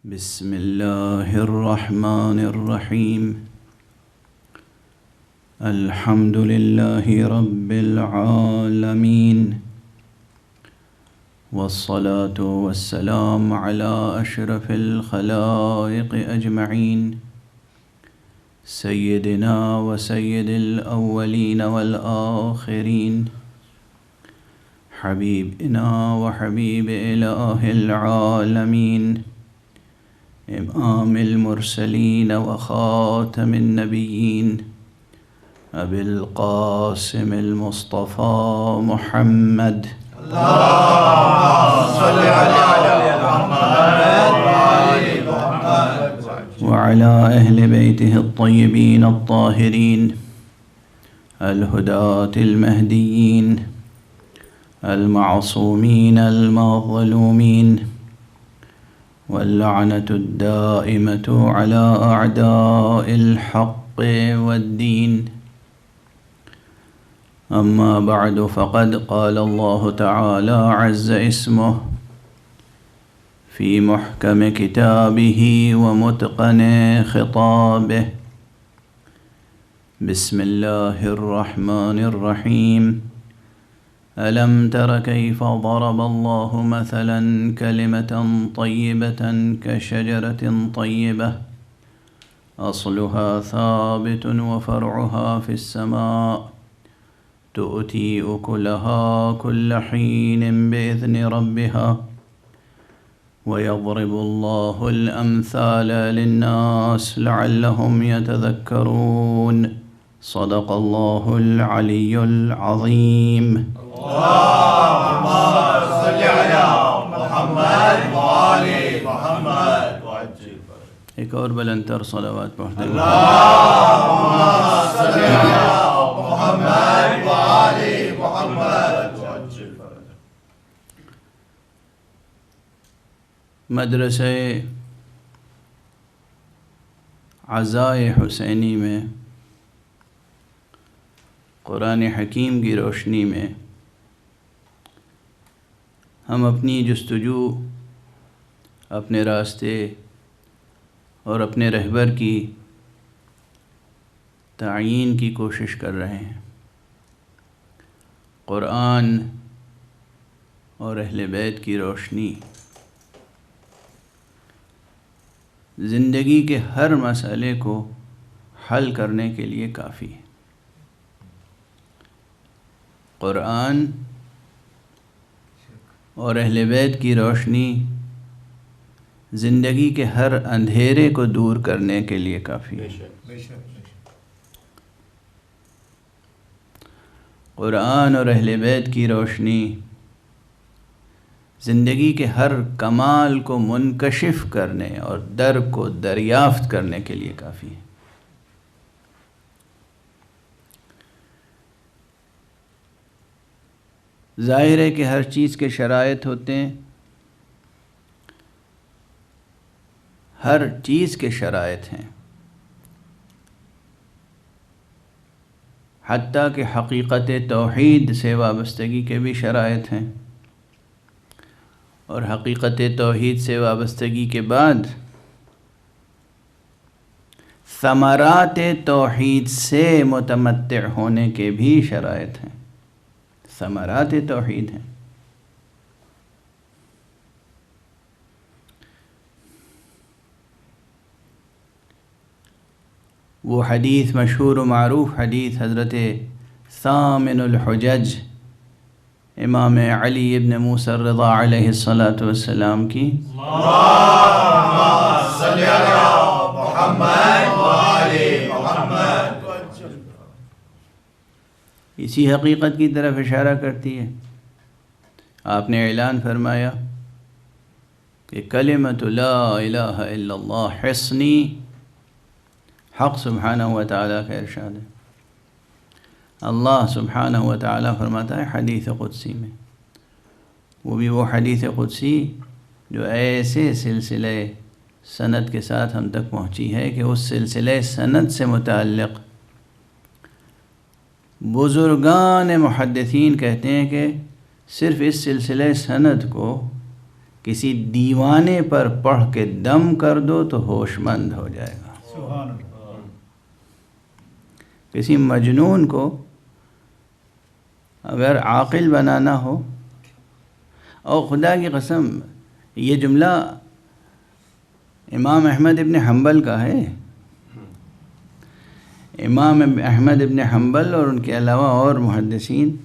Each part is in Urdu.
بسم الله الرحمن الرحيم. الحمد لله رب العالمين، والصلاة والسلام على أشرف الخلائق أجمعين، سيدنا وسيد الأولين والآخرين، حبيبنا وحبيب إله العالمين، إمام المرسلين وخاتم النبيين، أبي القاسم المصطفى محمد. اللهم صل على محمد وعلى أهل بيته الطيبين الطاهرين الهداة المهديين المعصومين المظلومين، واللعنة الدائمة على أعداء الحق والدين. أما بعد، فقد قال الله تعالى عز اسمه في محكم كتابه ومتقن خطابه: بسم الله الرحمن الرحيم. ألم تر كيف ضرب الله مثلا كلمة طيبة كشجرة طيبة أصلها ثابت وفرعها في السماء تؤتي أكلها كل حين بإذن ربها، ويضرب الله الأمثال للناس لعلهم يتذكرون. صدق الله العلي العظيم. اللهم صل على محمد وآل محمد وعجل. ایک اور بلندتر صلوات پڑھتے ہیں. اللهم صل على محمد وآل محمد وعجل. مدرسہ عزائے حسینی میں قرآن حکیم کی روشنی میں ہم اپنی جستجو، اپنے راستے اور اپنے رہبر کی تعیین کی کوشش کر رہے ہیں. قرآن اور اہل بیت کی روشنی زندگی کے ہر مسئلے کو حل کرنے کے لیے کافی ہے. قرآن اور اہل بیت کی روشنی زندگی کے ہر اندھیرے کو دور کرنے کے لیے کافی ہے. قرآن اور اہل بیت کی روشنی زندگی کے ہر کمال کو منکشف کرنے اور در کو دریافت کرنے کے لیے کافی ہے. ظاہر ہے کہ ہر چیز کے شرائط ہوتے ہیں، ہر چیز کے شرائط ہیں، حتیٰ کہ حقیقت توحید سے وابستگی کے بھی شرائط ہیں، اور حقیقت توحید سے وابستگی کے بعد ثمرات توحید سے متمتع ہونے کے بھی شرائط ہیں. ثمرات توحید ہیں. وہ حدیث مشہور و معروف حدیث حضرت ثامن الحجج امام علی ابن موسیٰ الرضا علیہ السلام کی. اللہم صل علی محمد وآل محمد. اسی حقیقت کی طرف اشارہ کرتی ہے. آپ نے اعلان فرمایا کہ کلمۃ لا الہ الا اللہ حصنی. حق سبحانہ و تعالیٰ کا ارشاد ہے. اللہ سبحانہ و تعالیٰ فرماتا ہے حدیث قدسی میں، وہ بھی وہ حدیث قدسی جو ایسے سلسلے سند کے ساتھ ہم تک پہنچی ہے کہ اس سلسلے سند سے متعلق بزرگان محدثین کہتے ہیں کہ صرف اس سلسلے سند کو کسی دیوانے پر پڑھ کے دم کر دو تو ہوش مند ہو جائے گا. سبحان اللہ. کسی مجنون کو اگر عاقل بنانا ہو، اور خدا کی قسم یہ جملہ امام احمد ابن حنبل کا ہے. امام احمد ابن حنبل اور ان کے علاوہ اور محدثین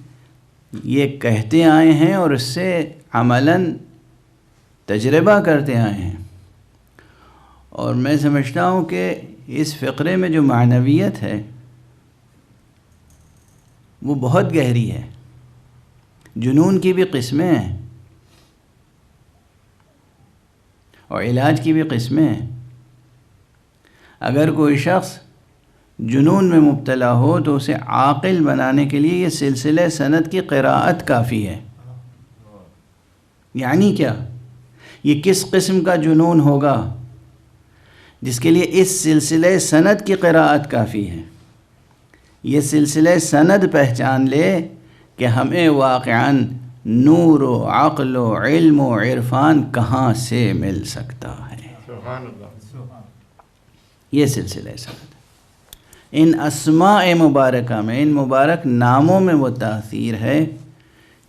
یہ کہتے آئے ہیں اور اس سے عملاً تجربہ کرتے آئے ہیں. اور میں سمجھتا ہوں کہ اس فقرے میں جو معنویت ہے وہ بہت گہری ہے. جنون کی بھی قسمیں ہیں اور علاج کی بھی قسمیں ہیں. اگر کوئی شخص جنون میں مبتلا ہو تو اسے عاقل بنانے کے لیے یہ سلسلہ سند کی قراءت کافی ہے. یعنی کیا؟ یہ کس قسم کا جنون ہوگا جس کے لیے اس سلسلہ سند کی قراءت کافی ہے. یہ سلسلہ سند پہچان لے کہ ہمیں واقعاً نور و عقل و علم و عرفان کہاں سے مل سکتا ہے. سبحان اللہ. یہ سلسلہ سند ان اسماء مبارکہ میں، ان مبارک ناموں میں وہ تاثیر ہے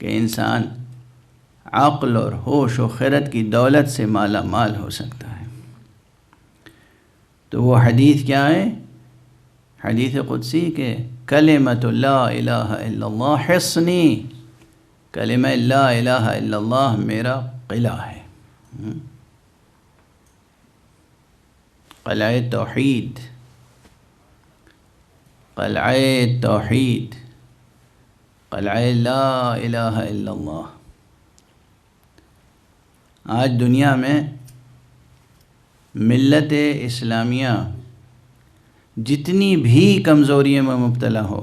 کہ انسان عقل اور ہوش و خرد کی دولت سے مالا مال ہو سکتا ہے. تو وہ حدیث کیا ہے؟ حدیث قدسی کہ کلمۃ لا الہ الا اللہ حصنی، کلمہ لا الہ الا اللہ میرا قلعہ ہے. قلعہ توحید، قلعہ توحید، قلعہ لا الہ الا اللہ. آج دنیا میں ملت اسلامیہ جتنی بھی کمزوریوں میں مبتلا ہو،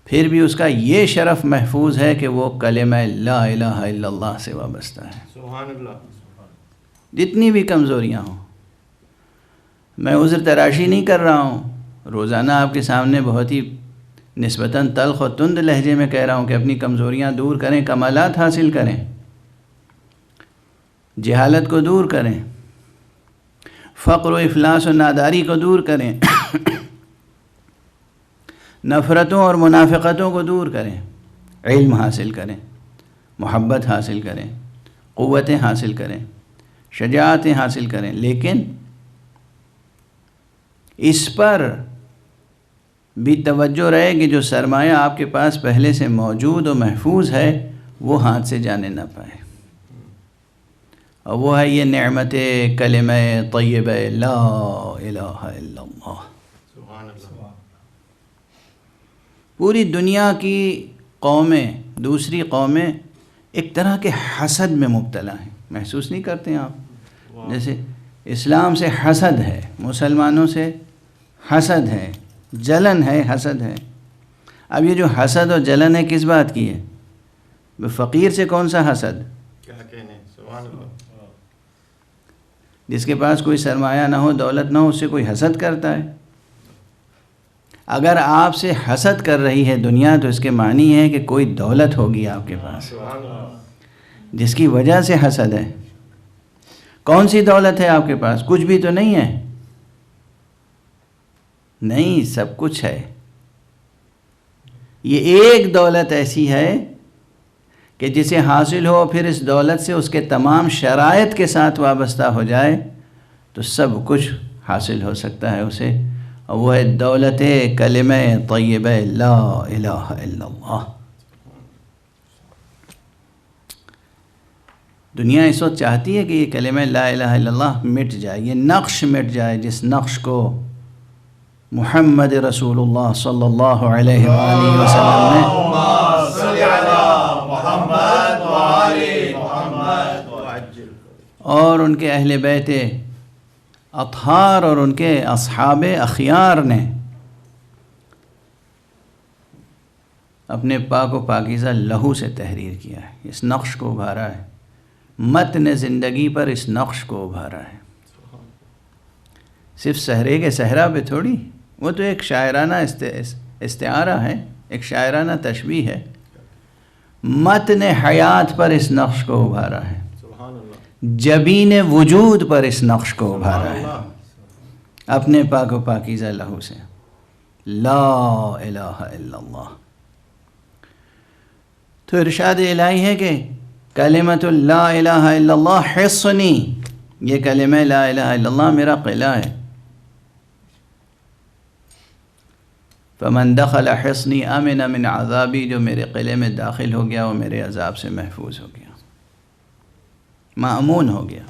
پھر بھی اس کا یہ شرف محفوظ ہے کہ وہ کلمہ لا الہ الا اللہ سے وابستہ ہے. سبحان اللہ. جتنی بھی کمزوریاں ہوں. میں عذر تراشی نہیں کر رہا ہوں، روزانہ آپ کے سامنے بہت ہی نسبتاً تلخ و تند لہجے میں کہہ رہا ہوں کہ اپنی کمزوریاں دور کریں، کمالات حاصل کریں، جہالت کو دور کریں، فقر و افلاس و ناداری کو دور کریں، نفرتوں اور منافقتوں کو دور کریں، علم حاصل کریں، محبت حاصل کریں، قوتیں حاصل کریں، شجاعتیں حاصل کریں. لیکن اس پر بھی توجہ رہے کہ جو سرمایہ آپ کے پاس پہلے سے موجود و محفوظ ہے وہ ہاتھ سے جانے نہ پائے. اور وہ ہے یہ نعمت کلمہ طیبہ لا الہ الا اللہ. سبحان اللہ. پوری دنیا کی قومیں، دوسری قومیں ایک طرح کے حسد میں مبتلا ہیں. محسوس نہیں کرتے ہیں آپ؟ جیسے اسلام سے حسد ہے، مسلمانوں سے حسد ہے، جلن ہے، حسد ہے. اب یہ جو حسد اور جلن ہے کس بات کی ہے؟ فقیر سے کون سا حسد؟ کیا کہنے. سبحان اللہ. جس کے پاس کوئی سرمایہ نہ ہو، دولت نہ ہو، اس سے کوئی حسد کرتا ہے؟ اگر آپ سے حسد کر رہی ہے دنیا تو اس کے معنی ہے کہ کوئی دولت ہوگی آپ کے پاس سبحان اللہ. جس کی وجہ سے حسد ہے. کون سی دولت ہے آپ کے پاس؟ کچھ بھی تو نہیں ہے. نہیں، سب کچھ ہے. یہ ایک دولت ایسی ہے کہ جسے حاصل ہو پھر اس دولت سے اس کے تمام شرائط کے ساتھ وابستہ ہو جائے تو سب کچھ حاصل ہو سکتا ہے اسے، اور وہ ہے دولت کلمہ طیبہ لا الہ الا اللہ. دنیا اس وقت چاہتی ہے کہ یہ کلمہ لا الہ الا اللہ مٹ جائے، یہ نقش مٹ جائے، جس نقش کو محمد رسول اللہ صلی اللہ علیہ وآلہ وسلم نے اور ان کے اہل بیت اطہار اور ان کے اصحاب اخیار نے اپنے پاک و پاکیزہ لہو سے تحریر کیا ہے. اس نقش کو ابھارا ہے، متن زندگی پر اس نقش کو ابھارا ہے. صرف صحرے کے صحرا پہ تھوڑی، وہ تو ایک شاعرانہ استعارہ ہے، ایک شاعرانہ تشبیہ ہے. متن حیات پر اس نقش کو ابھارا ہے. سبحان اللہ. جبین وجود پر اس نقش کو ابھارا ہے اپنے پاک و پاکیزہ لہو سے، لا الہ الا اللہ۔ تو ارشاد الہی ہے کہ کلمۃ لا الہ الا اللہ حصنی، یہ کلمہ لا الہ الا اللہ میرا قلعہ ہے، فمن دخل حصنی امن من عذابی، جو میرے قلعے میں داخل ہو گیا وہ میرے عذاب سے محفوظ ہو گیا، مأمون ہو گیا،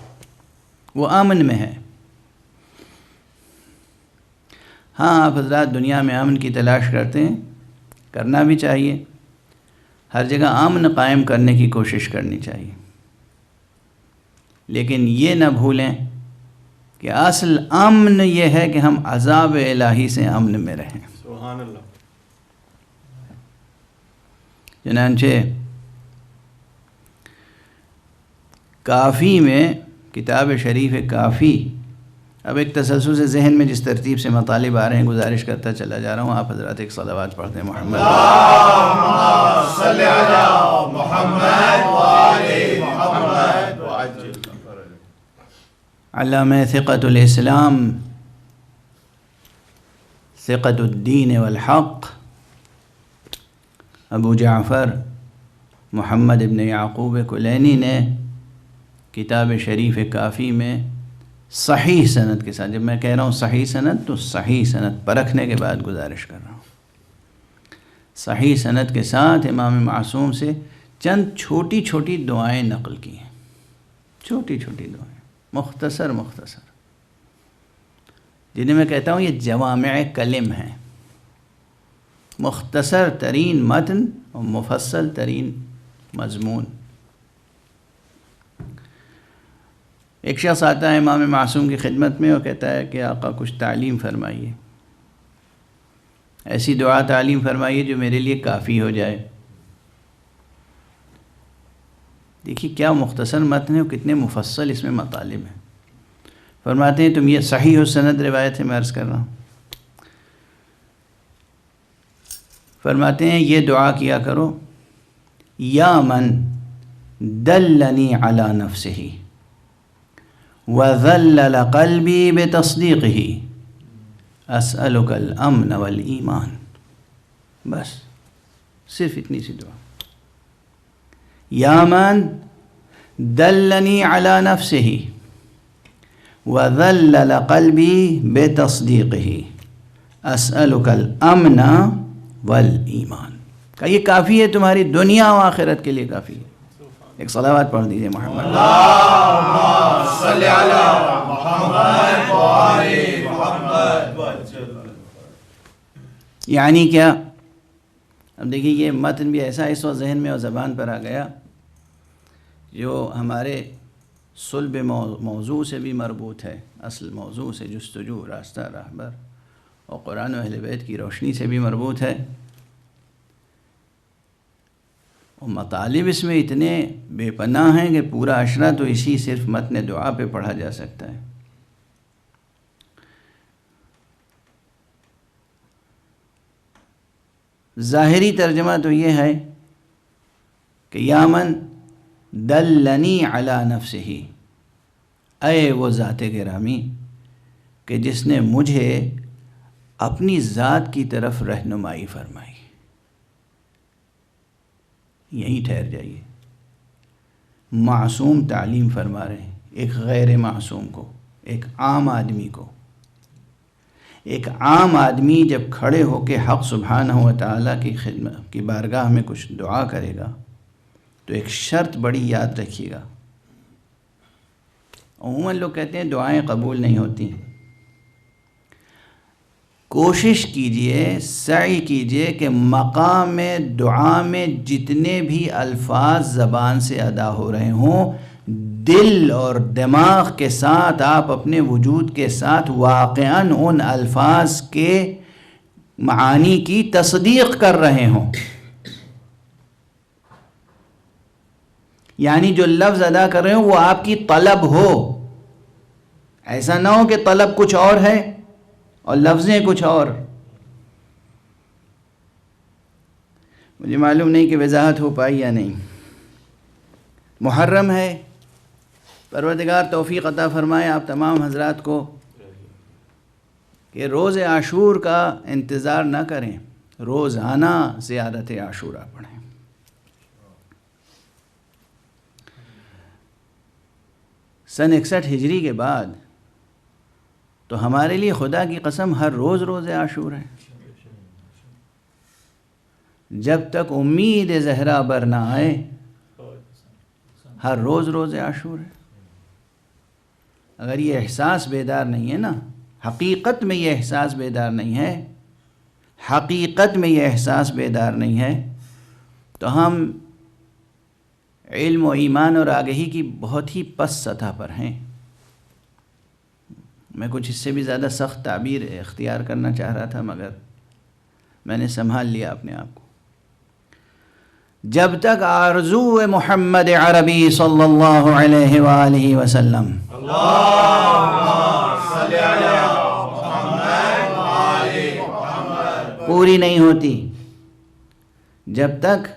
وہ امن میں ہے۔ ہاں آپ حضرات دنیا میں امن کی تلاش کرتے ہیں، کرنا بھی چاہیے، ہر جگہ امن قائم کرنے کی کوشش کرنی چاہیے، لیکن یہ نہ بھولیں کہ اصل امن یہ ہے کہ ہم عذاب الہی سے امن میں رہیں۔ سبحان اللہ۔ چنانچہ کافی میں، کتاب شریف کافی، اب ایک تسلسل سے ذہن میں جس ترتیب سے مطالب آ رہے ہیں گزارش کرتا چلا جا رہا ہوں، آپ حضرات ایک صلوات پڑھتے ہیں محمد صلی علی محمد وآل محمد وعجل۔ علامہ ثقۃ الاسلام، ثقۃ الدین والحق، ابو جعفر محمد ابن یعقوب کلینی نے کتاب شریف کافی میں صحیح سند کے ساتھ، جب میں کہہ رہا ہوں صحیح سند تو صحیح سند پرکھنے کے بعد گزارش کر رہا ہوں، صحیح سند کے ساتھ امام معصوم سے چند چھوٹی چھوٹی دعائیں نقل کی ہیں، چھوٹی چھوٹی دعائیں، مختصر مختصر، جنہیں میں کہتا ہوں یہ جوامع کلم ہیں، مختصر ترین متن اور مفصل ترین مضمون۔ ایک شخص آتا ہے امام معصوم کی خدمت میں اور کہتا ہے کہ آقا کچھ تعلیم فرمائیے، ایسی دعا تعلیم فرمائیے جو میرے لیے کافی ہو جائے۔ دیکھیے کیا مختصر متن ہے اور کتنے مفصل اس میں مطالب ہیں۔ فرماتے ہیں تم یہ صحیح و سند روایت ہے، میں عرض کر رہا ہوں، فرماتے ہیں یہ دعا کیا کرو، یا من دلنی علی نفسہ وذلل قلبی بتصدیقہ اسألک الامن والایمان۔ بس صرف اتنی سی دعا، یا من دلنی علی نفسہ وذلل قلبی بتصدیقہ اسألک الامن والایمان، کہ یہ کافی ہے تمہاری دنیا و آخرت کے لیے کافی ہے۔ ایک صلوات پڑھ دیجئے محمد اللہم صلی علی محمد وآل محمد۔ یعنی کیا؟ اب دیکھیے یہ متن بھی ایسا اس وقت ذہن میں اور زبان پر آ گیا جو ہمارے صلب موضوع سے بھی مربوط ہے، اصل موضوع سے، جستجو راستہ راہبر اور قرآن و اہل بیت کی روشنی سے بھی مربوط ہے، اور مطالب اس میں اتنے بے پناہ ہیں کہ پورا عشرہ تو اسی صرف متن دعا پہ پڑھا جا سکتا ہے۔ ظاہری ترجمہ تو یہ ہے کہ یا من دلنی علی نفسہ، اے وہ ذات گرامی کہ جس نے مجھے اپنی ذات کی طرف رہنمائی فرمائی۔ یہیں ٹھہر جائیے، معصوم تعلیم فرما رہے ہیں ایک غیر معصوم کو، ایک عام آدمی کو۔ ایک عام آدمی جب کھڑے ہو کے حق سبحانہ و تعالیٰ کی خدمت کی بارگاہ میں کچھ دعا کرے گا تو ایک شرط بڑی یاد رکھیے گا۔ عموماً لوگ کہتے ہیں دعائیں قبول نہیں ہوتی، کوشش کیجئے، سعی کیجئے کہ مقام دعا میں جتنے بھی الفاظ زبان سے ادا ہو رہے ہوں، دل اور دماغ کے ساتھ، آپ اپنے وجود کے ساتھ واقعاً ان الفاظ کے معانی کی تصدیق کر رہے ہوں۔ یعنی جو لفظ ادا کر رہے ہوں وہ آپ کی طلب ہو، ایسا نہ ہو کہ طلب کچھ اور ہے اور لفظیں کچھ اور۔ مجھے معلوم نہیں کہ وضاحت ہو پائی یا نہیں۔ محرم ہے، پروردگار توفیق عطا فرمائے آپ تمام حضرات کو کہ روز عاشور کا انتظار نہ کریں، روزانہ زیارت عاشورہ پڑھیں۔ سن 61 ہجری کے بعد تو ہمارے لیے خدا کی قسم ہر روز روز عاشور ہے۔ جب تک امید زہرا بر نہ آئے ہر روز روز عاشور ہے۔ اگر یہ احساس بیدار نہیں ہے نا، حقیقت میں یہ احساس بیدار نہیں ہے، حقیقت میں یہ احساس بیدار نہیں ہے، تو ہم علم و ایمان اور آگہی کی بہت ہی پس سطح پر ہیں۔ میں کچھ اس سے بھی زیادہ سخت تعبیر اختیار کرنا چاہ رہا تھا، مگر میں نے سنبھال لیا اپنے آپ کو۔ جب تک آرزو محمد عربی صلی اللہ علیہ وآلہ وسلم پوری نہیں ہوتی، جب تک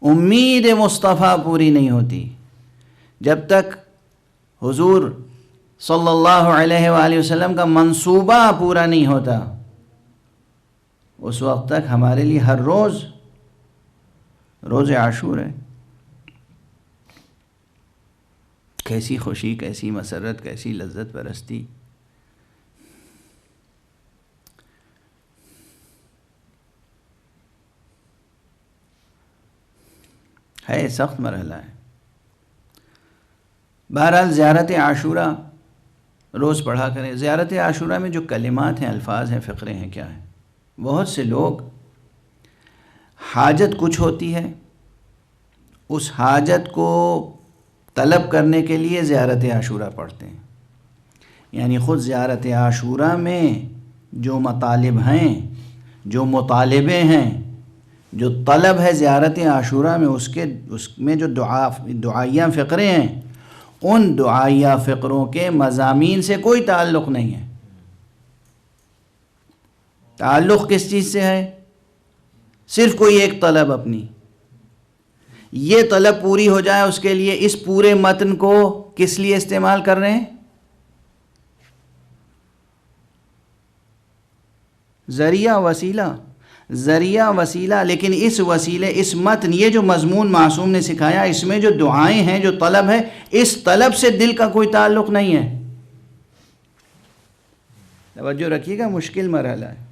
امید مصطفیٰ پوری نہیں ہوتی، جب تک حضور صلی اللہ علیہ وآلہ وسلم کا منصوبہ پورا نہیں ہوتا، اس وقت تک ہمارے لیے ہر روز روز عاشور ہے۔ کیسی خوشی، کیسی مسرت، کیسی لذت پرستی۔ ہے سخت مرحلہ ہے۔ بہرحال زیارت عاشورہ روز پڑھا کریں۔ زیارت عاشورہ میں جو کلمات ہیں، الفاظ ہیں، فقرے ہیں، کیا ہیں؟ بہت سے لوگ حاجت کچھ ہوتی ہے، اس حاجت کو طلب کرنے کے لیے زیارت عاشورہ پڑھتے ہیں۔ یعنی خود زیارت عاشورہ میں جو مطالب ہیں، جو مطالبے ہیں، جو طلب ہے زیارت عاشورہ میں، اس میں جو دعائیہ فقرے ہیں، ان دعائیہ فقروں کے مضامین سے کوئی تعلق نہیں ہے۔ تعلق کس چیز سے ہے؟ صرف کوئی ایک طلب اپنی، یہ طلب پوری ہو جائے، اس کے لیے اس پورے متن کو کس لیے استعمال کر رہے ہیں؟ ذریعہ وسیلہ، لیکن اس وسیلے، اس متن، یہ جو مضمون معصوم نے سکھایا، اس میں جو دعائیں ہیں، جو طلب ہے، اس طلب سے دل کا کوئی تعلق نہیں ہے۔ توجہ رکھیے گا، مشکل مرحلہ ہے۔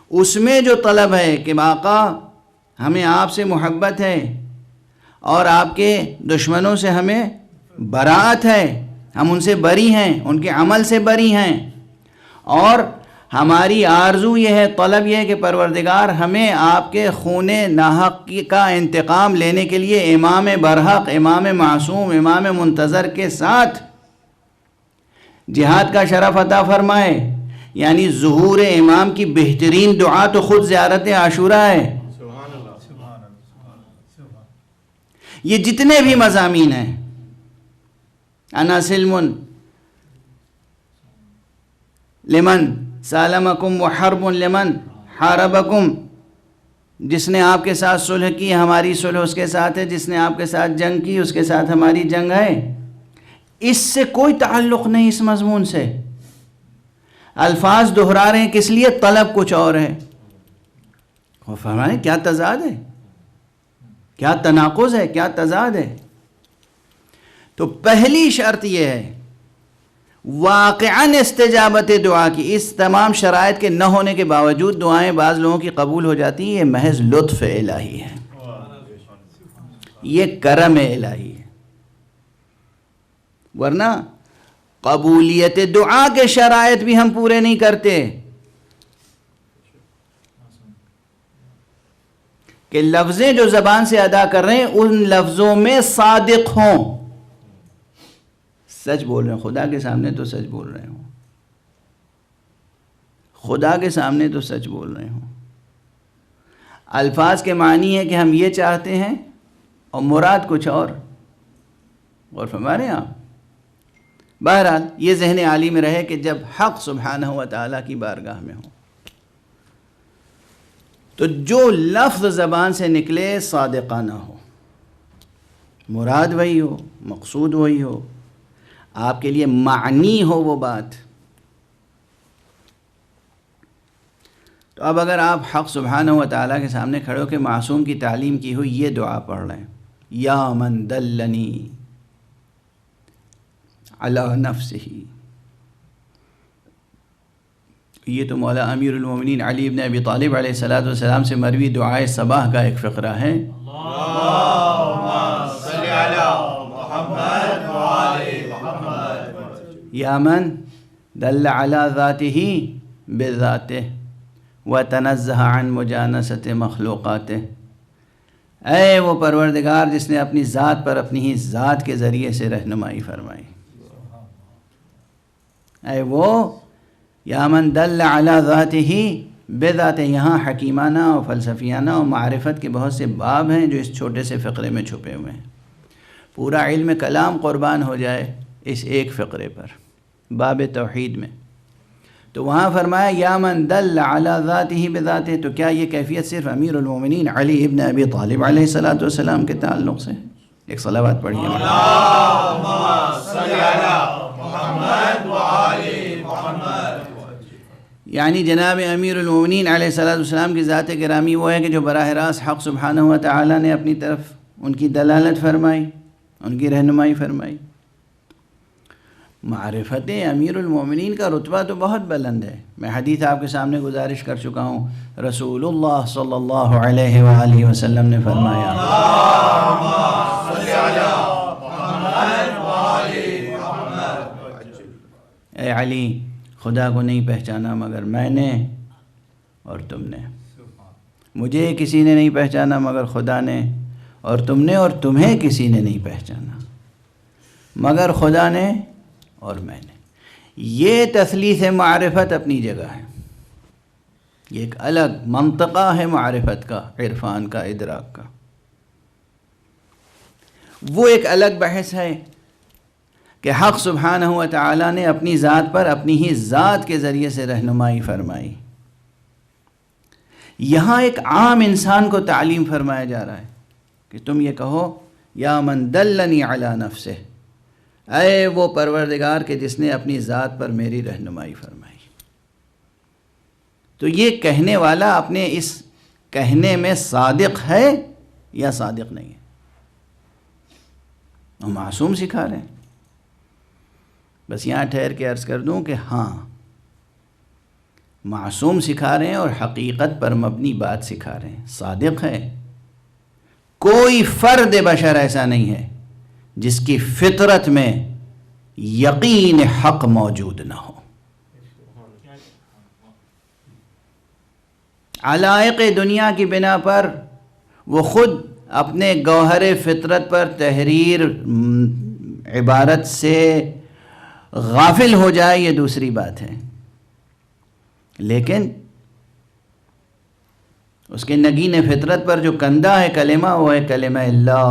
اس میں جو طلب ہے کہ آقا ہمیں آپ سے محبت ہے اور آپ کے دشمنوں سے ہمیں براءت ہے، ہم ان سے بری ہیں، ان کے عمل سے بری ہیں، اور ہماری آرزو یہ ہے، طلب یہ ہے کہ پروردگار ہمیں آپ کے خون ناحق کا انتقام لینے کے لیے امام برحق، امام معصوم، امام منتظر کے ساتھ جہاد کا شرف عطا فرمائے۔ یعنی ظہور امام کی بہترین دعا تو خود زیارت عاشورہ ہے۔ یہ جتنے بھی مضامین ہیں، انا سلم لمن سالمکم وحرب لمن حاربکم، جس نے آپ کے ساتھ صلح کی ہماری صلح اس کے ساتھ ہے، جس نے آپ کے ساتھ جنگ کی اس کے ساتھ ہماری جنگ ہے۔ اس سے کوئی تعلق نہیں، اس مضمون سے۔ الفاظ دہرا رہے ہیں، کس لیے؟ طلب کچھ اور ہے۔ وہ فرمائیں کیا تضاد ہے، کیا تناقض ہے، کیا تضاد ہے۔ تو پہلی شرط یہ ہے واقعاً استجابت دعا کی۔ اس تمام شرائط کے نہ ہونے کے باوجود دعائیں بعض لوگوں کی قبول ہو جاتی ہیں، یہ محض لطف الہی ہے، یہ کرم الہی ہے۔ ورنہ قبولیت دعا کے شرائط بھی ہم پورے نہیں کرتے کہ لفظیں جو زبان سے ادا کر رہے ہیں ان لفظوں میں صادق ہوں، سچ بول رہے ہیں، خدا کے سامنے تو سچ بول رہے ہوں، خدا کے سامنے تو سچ بول رہے ہوں۔ الفاظ کے معنی ہے کہ ہم یہ چاہتے ہیں اور مراد کچھ اور فرما رہے ہیں آپ۔ بہرحال یہ ذہن عالی میں رہے کہ جب حق سبحانہ و تعالیٰ کی بارگاہ میں ہو تو جو لفظ زبان سے نکلے صادقانہ ہو، مراد وہی ہو، مقصود وہی ہو، آپ کے لیے معنی ہو وہ بات. تو اب اگر آپ حق سبحانہ و تعالیٰ کے سامنے کھڑے ہو کے معصوم کی تعلیم کی ہوئی یہ دعا پڑھ رہے ہیں، یا من دلنی علی نفسہ، یہ تو مولا امیر المومنین علی ابن ابی طالب علیہ السلام سے مروی دعائے صباح کا ایک فقرہ ہے. اللہم صلی علی محمد وآل محمد. یا من دل علی ذاتہ بذاتہ وتنزہ عن مجانست مخلوقاتہ، اے وہ پروردگار جس نے اپنی ذات پر اپنی ہی ذات کے ذریعے سے رہنمائی فرمائی. اے وہ یا من دل علی ذاتہ بذاتہ، یہاں حکیمانہ اور فلسفیانہ اور معرفت کے بہت سے باب ہیں جو اس چھوٹے سے فقرے میں چھپے ہوئے ہیں. پورا علم کلام قربان ہو جائے اس ایک فقرے پر، باب توحید میں. تو وہاں فرمایا یا من دل علی ذاتہ بذاتہ، تو کیا یہ کیفیت صرف امیر المومنین علی ابن ابی طالب علیہ السلام کے تعلق سے؟ ایک صلوات پڑھیے. اللہم صلی علی محمد وآل محمد. یعنی جناب امیر المومنین علیہ السلام کی ذات گرامی وہ ہے کہ جو براہ راست حق سبحانہ و تعالیٰ نے اپنی طرف ان کی دلالت فرمائی، ان کی رہنمائی فرمائی. معرفت امیر المومنین کا رتبہ تو بہت بلند ہے. میں حدیث آپ کے سامنے گزارش کر چکا ہوں. رسول اللہ صلی اللہ علیہ وآلہ وسلم نے فرمایا، اللہم صلی علی محمد وآل محمد. اے علی، خدا کو نہیں پہچانا مگر میں نے اور تم نے. مجھے کسی نے نہیں پہچانا مگر خدا نے، اور تم نے اور تمہیں کسی نے نہیں پہچانا مگر خدا نے اور میں نے. یہ تثلیث معرفت اپنی جگہ ہے، یہ ایک الگ منطقہ ہے معرفت کا، عرفان کا، ادراک کا. وہ ایک الگ بحث ہے کہ حق سبحانہ و تعالیٰ نے اپنی ذات پر اپنی ہی ذات کے ذریعے سے رہنمائی فرمائی. یہاں ایک عام انسان کو تعلیم فرمایا جا رہا ہے کہ تم یہ کہو یا من دلنی علی نفسہ، اے وہ پروردگار کے جس نے اپنی ذات پر میری رہنمائی فرمائی. تو یہ کہنے والا اپنے اس کہنے میں صادق ہے یا صادق نہیں ہے؟ وہ معصوم سکھا رہے ہیں. بس یہاں ٹھہر کے عرض کر دوں کہ ہاں، معصوم سکھا رہے ہیں اور حقیقت پر مبنی بات سکھا رہے ہیں، صادق ہے. کوئی فرد بشر ایسا نہیں ہے جس کی فطرت میں یقین حق موجود نہ ہو. علائق دنیا کی بنا پر وہ خود اپنے گوہر فطرت پر تحریر عبارت سے غافل ہو جائے، یہ دوسری بات ہے، لیکن اس کے نگین فطرت پر جو کندہ ہے کلمہ، وہ ہے کلمہ لا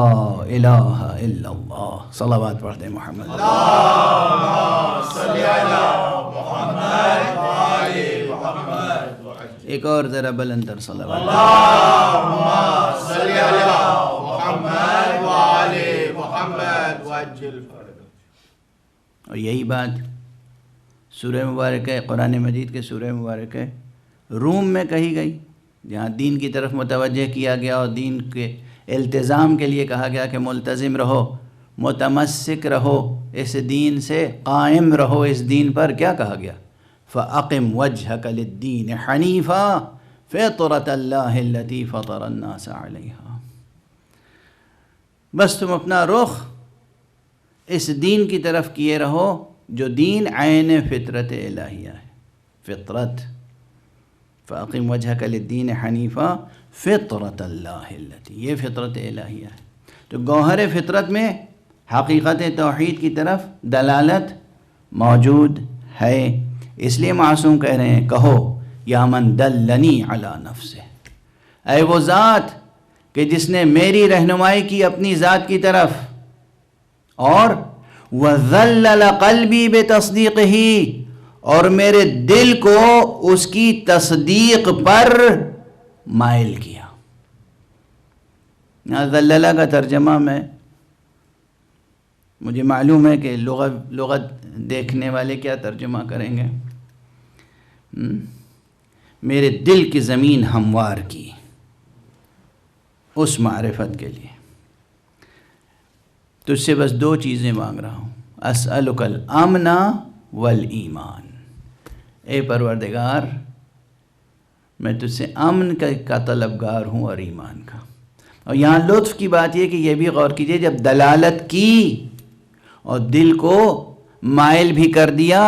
الہ الا اللہ. صلوات پڑھ دیں محمد. اللہم صلی علی محمد وآل محمد. ایک اور ذرا بلندر صلوات. اللہم صلی علی محمد وآل محمد وعجل فرجہ. اور یہی بات سورہ مبارکہ قرآن مجید کے سورہ مبارکہ روم میں کہی گئی، جہاں دین کی طرف متوجہ کیا گیا اور دین کے التزام کے لیے کہا گیا کہ ملتزم رہو، متمسک رہو، اس دین سے قائم رہو. اس دین پر کیا کہا گیا؟ فَأَقِمْ وَجْهَكَ لِلدِّينِ حَنِيفًا فِطْرَةَ اللَّهِ الَّتِي فَطَرَ النَّاسَ عَلَيْهَا. بس تم اپنا رخ اس دین کی طرف کیے رہو جو دین عین فطرت الہیہ ہے. فطرت فَأَقِمْ وَجْهَكَ لِلدِّينِ حَنِيفًا فِطْرَةَ اللَّهِ الَّتِي، یہ فطرت الہیہ ہے. تو گوہر فطرت میں حقیقت توحید کی طرف دلالت موجود ہے. اس لیے معصوم کہہ رہے ہیں کہو یا من دلنی علی نفسہ، اے وہ ذات کہ جس نے میری رہنمائی کی اپنی ذات کی طرف، اور وَذَلَّلَ قَلْبِي بِتَصْدِيقِهِ، اور میرے دل کو اس کی تصدیق پر مائل کیا. ذللہ کا ترجمہ میں مجھے معلوم ہے کہ لغت دیکھنے والے کیا ترجمہ کریں گے. میرے دل کی زمین ہموار کی اس معرفت کے لیے. تجھ سے بس 2 چیزیں مانگ رہا ہوں. اسألک الامن والایمان. اے پروردگار میں تجھ سے امن کا طلبگار ہوں اور ایمان کا. اور یہاں لطف کی بات یہ کہ یہ بھی غور کیجئے، جب دلالت کی اور دل کو مائل بھی کر دیا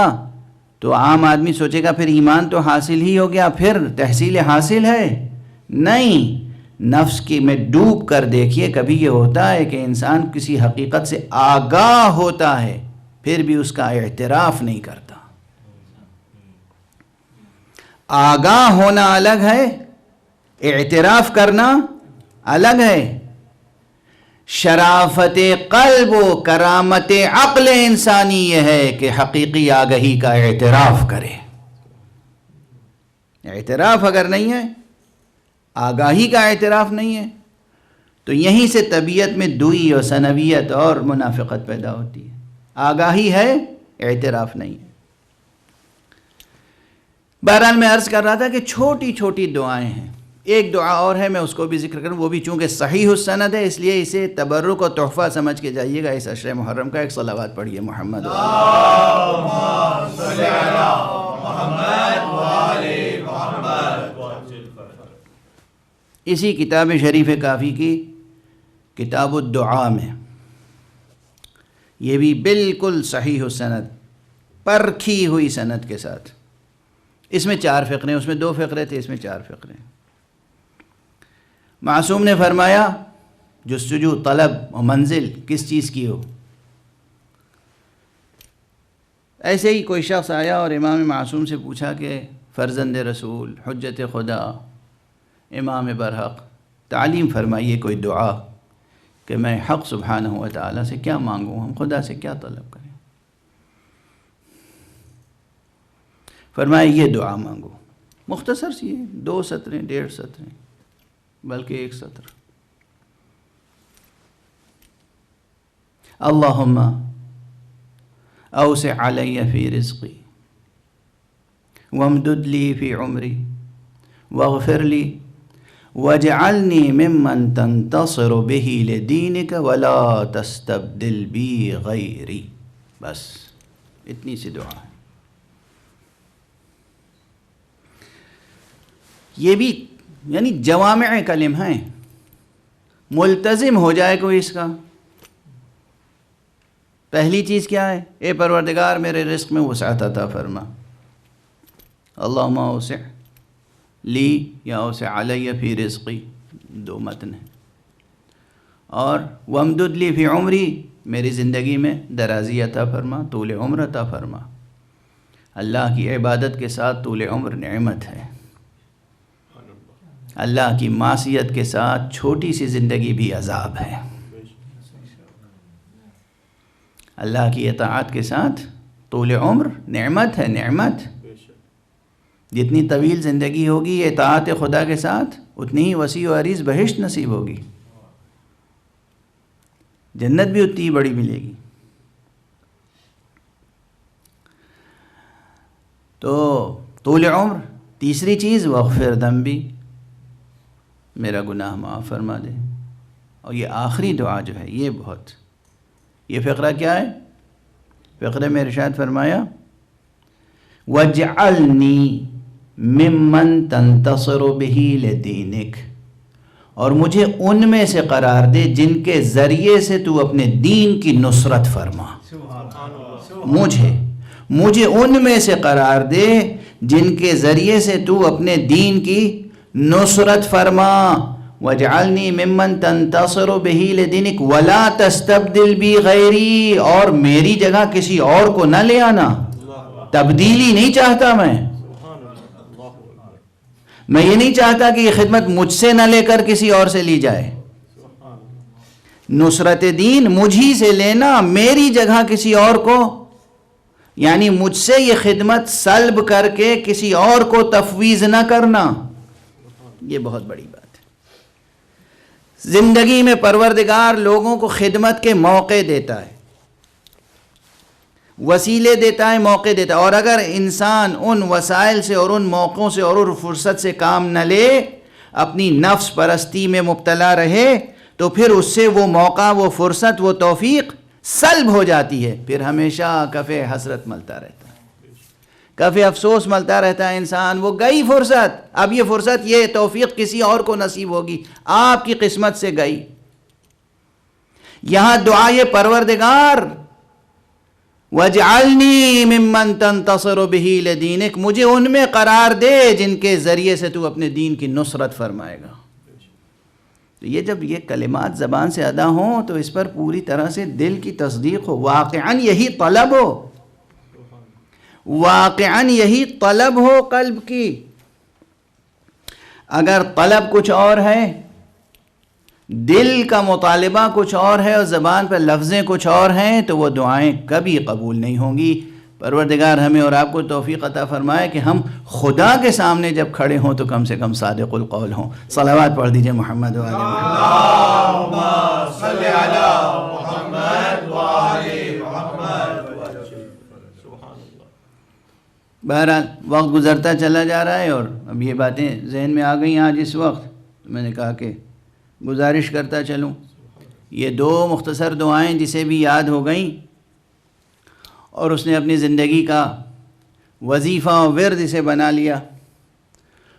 تو عام آدمی سوچے گا پھر ایمان تو حاصل ہی ہو گیا، پھر تحصیل حاصل ہے. نہیں، نفس کی میں ڈوب کر دیکھیے. کبھی یہ ہوتا ہے کہ انسان کسی حقیقت سے آگاہ ہوتا ہے پھر بھی اس کا اعتراف نہیں کرتا. آگاہ ہونا الگ ہے، اعتراف کرنا الگ ہے. شرافت قلب و کرامت عقل انسانی یہ ہے کہ حقیقی آگہی کا اعتراف کرے. اعتراف اگر نہیں ہے، آگاہی کا اعتراف نہیں ہے، تو یہیں سے طبیعت میں دوئی اور ثنویت اور منافقت پیدا ہوتی ہے. آگاہی ہے، اعتراف نہیں ہے. بہرحال میں عرض کر رہا تھا کہ چھوٹی چھوٹی دعائیں ہیں. ایک دعا اور ہے، میں اس کو بھی ذکر کروں، وہ بھی چونکہ صحیح السند ہے اس لیے اسے تبرک اور تحفہ سمجھ کے جائیے گا اس عشر محرم کا. ایک صلوات پڑھیے محمد اللهم صل علی محمد وآل محمد. اسی کتاب شریف کافی کی کتاب الدعاء میں یہ بھی بالکل صحیح السند، پرکھی ہوئی سند کے ساتھ. اس میں 4 فقرے، اس میں 2 فقرے تھے، اس میں 4 فقرے. معصوم نے فرمایا جستجو، طلب و منزل کس چیز کی ہو. ایسے ہی کوئی شخص آیا اور امام معصوم سے پوچھا کہ فرزند رسول، حجت خدا، امام برحق، تعلیم فرمائیے کوئی دعا کہ میں حق سبحانہ و تعالیٰ سے کیا مانگوں، ہم خدا سے کیا طلب کریں. فرمایا یہ دعا مانگو. مختصر سی ہے، 2 سطریں، 1.5 سطریں، بلکہ 1 سطر. اللہم اوسع علی فی رزقی وامدد لی فی عمری واغفر لی واجعلنی ممن تنتصر به لدینک ولا تستبدل بی غیری. بس اتنی سی دعا ہے. یہ بھی یعنی جوامع کلم ہیں، ملتزم ہو جائے کوئی اس کا. پہلی چیز کیا ہے؟ اے پروردگار میرے رزق میں وسعت عطا فرما. اللہم اوسع لی یا اوسع علی فی رزقی، 2 متن ہیں. اور وامدد لی فی عمری، میری زندگی میں درازی عطا فرما، طول عمر عطا فرما. اللہ کی عبادت کے ساتھ طول عمر نعمت ہے. اللہ کی معصیت کے ساتھ چھوٹی سی زندگی بھی عذاب ہے. اللہ کی اطاعت کے ساتھ طول عمر نعمت ہے، نعمت. جتنی طویل زندگی ہوگی اطاعت خدا کے ساتھ اتنی ہی وسیع و عریض بہشت نصیب ہوگی، جنت بھی اتنی ہی بڑی ملے گی. تو طول عمر. تیسری چیز واغفر ذنبی، میرا گناہ معاف فرما دے. اور یہ آخری دعا جو ہے یہ بہت، یہ فقرہ کیا ہے؟ فقرے میں ارشاد فرمایا وَاجْعَلْنِي مِمَّن تَنْتَصِرُ بِهِ لِدِينِكَ، اور مجھے ان میں سے قرار دے جن کے ذریعے سے تو اپنے دین کی نصرت فرما. مجھے ان میں سے قرار دے جن کے ذریعے سے تو اپنے دین کی نصرت فرما. وَاجْعَلْنِي مِمَّن تَنْتَصِرُ بِهِ لِدِينِكَ وَلَا تَسْتَبْدِلْ بِي غَيْرِي، اور میری جگہ کسی اور کو نہ لے آنا. تبدیلی نہیں چاہتا میں یہ نہیں چاہتا کہ یہ خدمت مجھ سے نہ لے کر کسی اور سے لی جائے. نصرت دین مجھی سے لینا، میری جگہ کسی اور کو، یعنی مجھ سے یہ خدمت سلب کر کے کسی اور کو تفویض نہ کرنا. یہ بہت بڑی بات ہے. زندگی میں پروردگار لوگوں کو خدمت کے موقع دیتا ہے. وسیلے دیتا ہے، موقع دیتا ہے. اور اگر انسان ان وسائل سے اور ان موقعوں سے اور ان فرصت سے کام نہ لے، اپنی نفس پرستی میں مبتلا رہے، تو پھر اس سے وہ موقع، وہ فرصت، وہ توفیق سلب ہو جاتی ہے. پھر ہمیشہ کف حسرت ملتا رہتا ہے، کف افسوس ملتا رہتا ہے انسان. وہ گئی فرصت، اب یہ فرصت، یہ توفیق کسی اور کو نصیب ہوگی، آپ کی قسمت سے گئی. یہاں دعا یہ پروردگار وَاجْعَلْنِي مِمَّن تَنْتَصِرُ بِهِ لِدِينِكَ، مجھے ان میں قرار دے جن کے ذریعے سے تو اپنے دین کی نصرت فرمائے گا. تو یہ جب یہ کلمات زبان سے ادا ہوں تو اس پر پوری طرح سے دل کی تصدیق ہو، واقعاً یہی طلب ہو، واقعاً یہی طلب ہو قلب کی. اگر طلب کچھ اور ہے، دل کا مطالبہ کچھ اور ہے اور زبان پر لفظیں کچھ اور ہیں، تو وہ دعائیں کبھی قبول نہیں ہوں گی. پروردگار ہمیں اور آپ کو توفیق عطا فرمائے کہ ہم خدا کے سامنے جب کھڑے ہوں تو کم سے کم صادق القول ہوں. صلوات پڑھ دیجئے محمد و آل محمد. اللہم صلی علی محمد و آل محمد. بہرحال وقت گزرتا چلا جا رہا ہے اور اب یہ باتیں ذہن میں آ گئی آج اس وقت. میں نے کہا کہ گزارش کرتا چلوں. یہ 2 مختصر دعائیں جسے بھی یاد ہو گئیں اور اس نے اپنی زندگی کا وظیفہ و ورد اسے بنا لیا،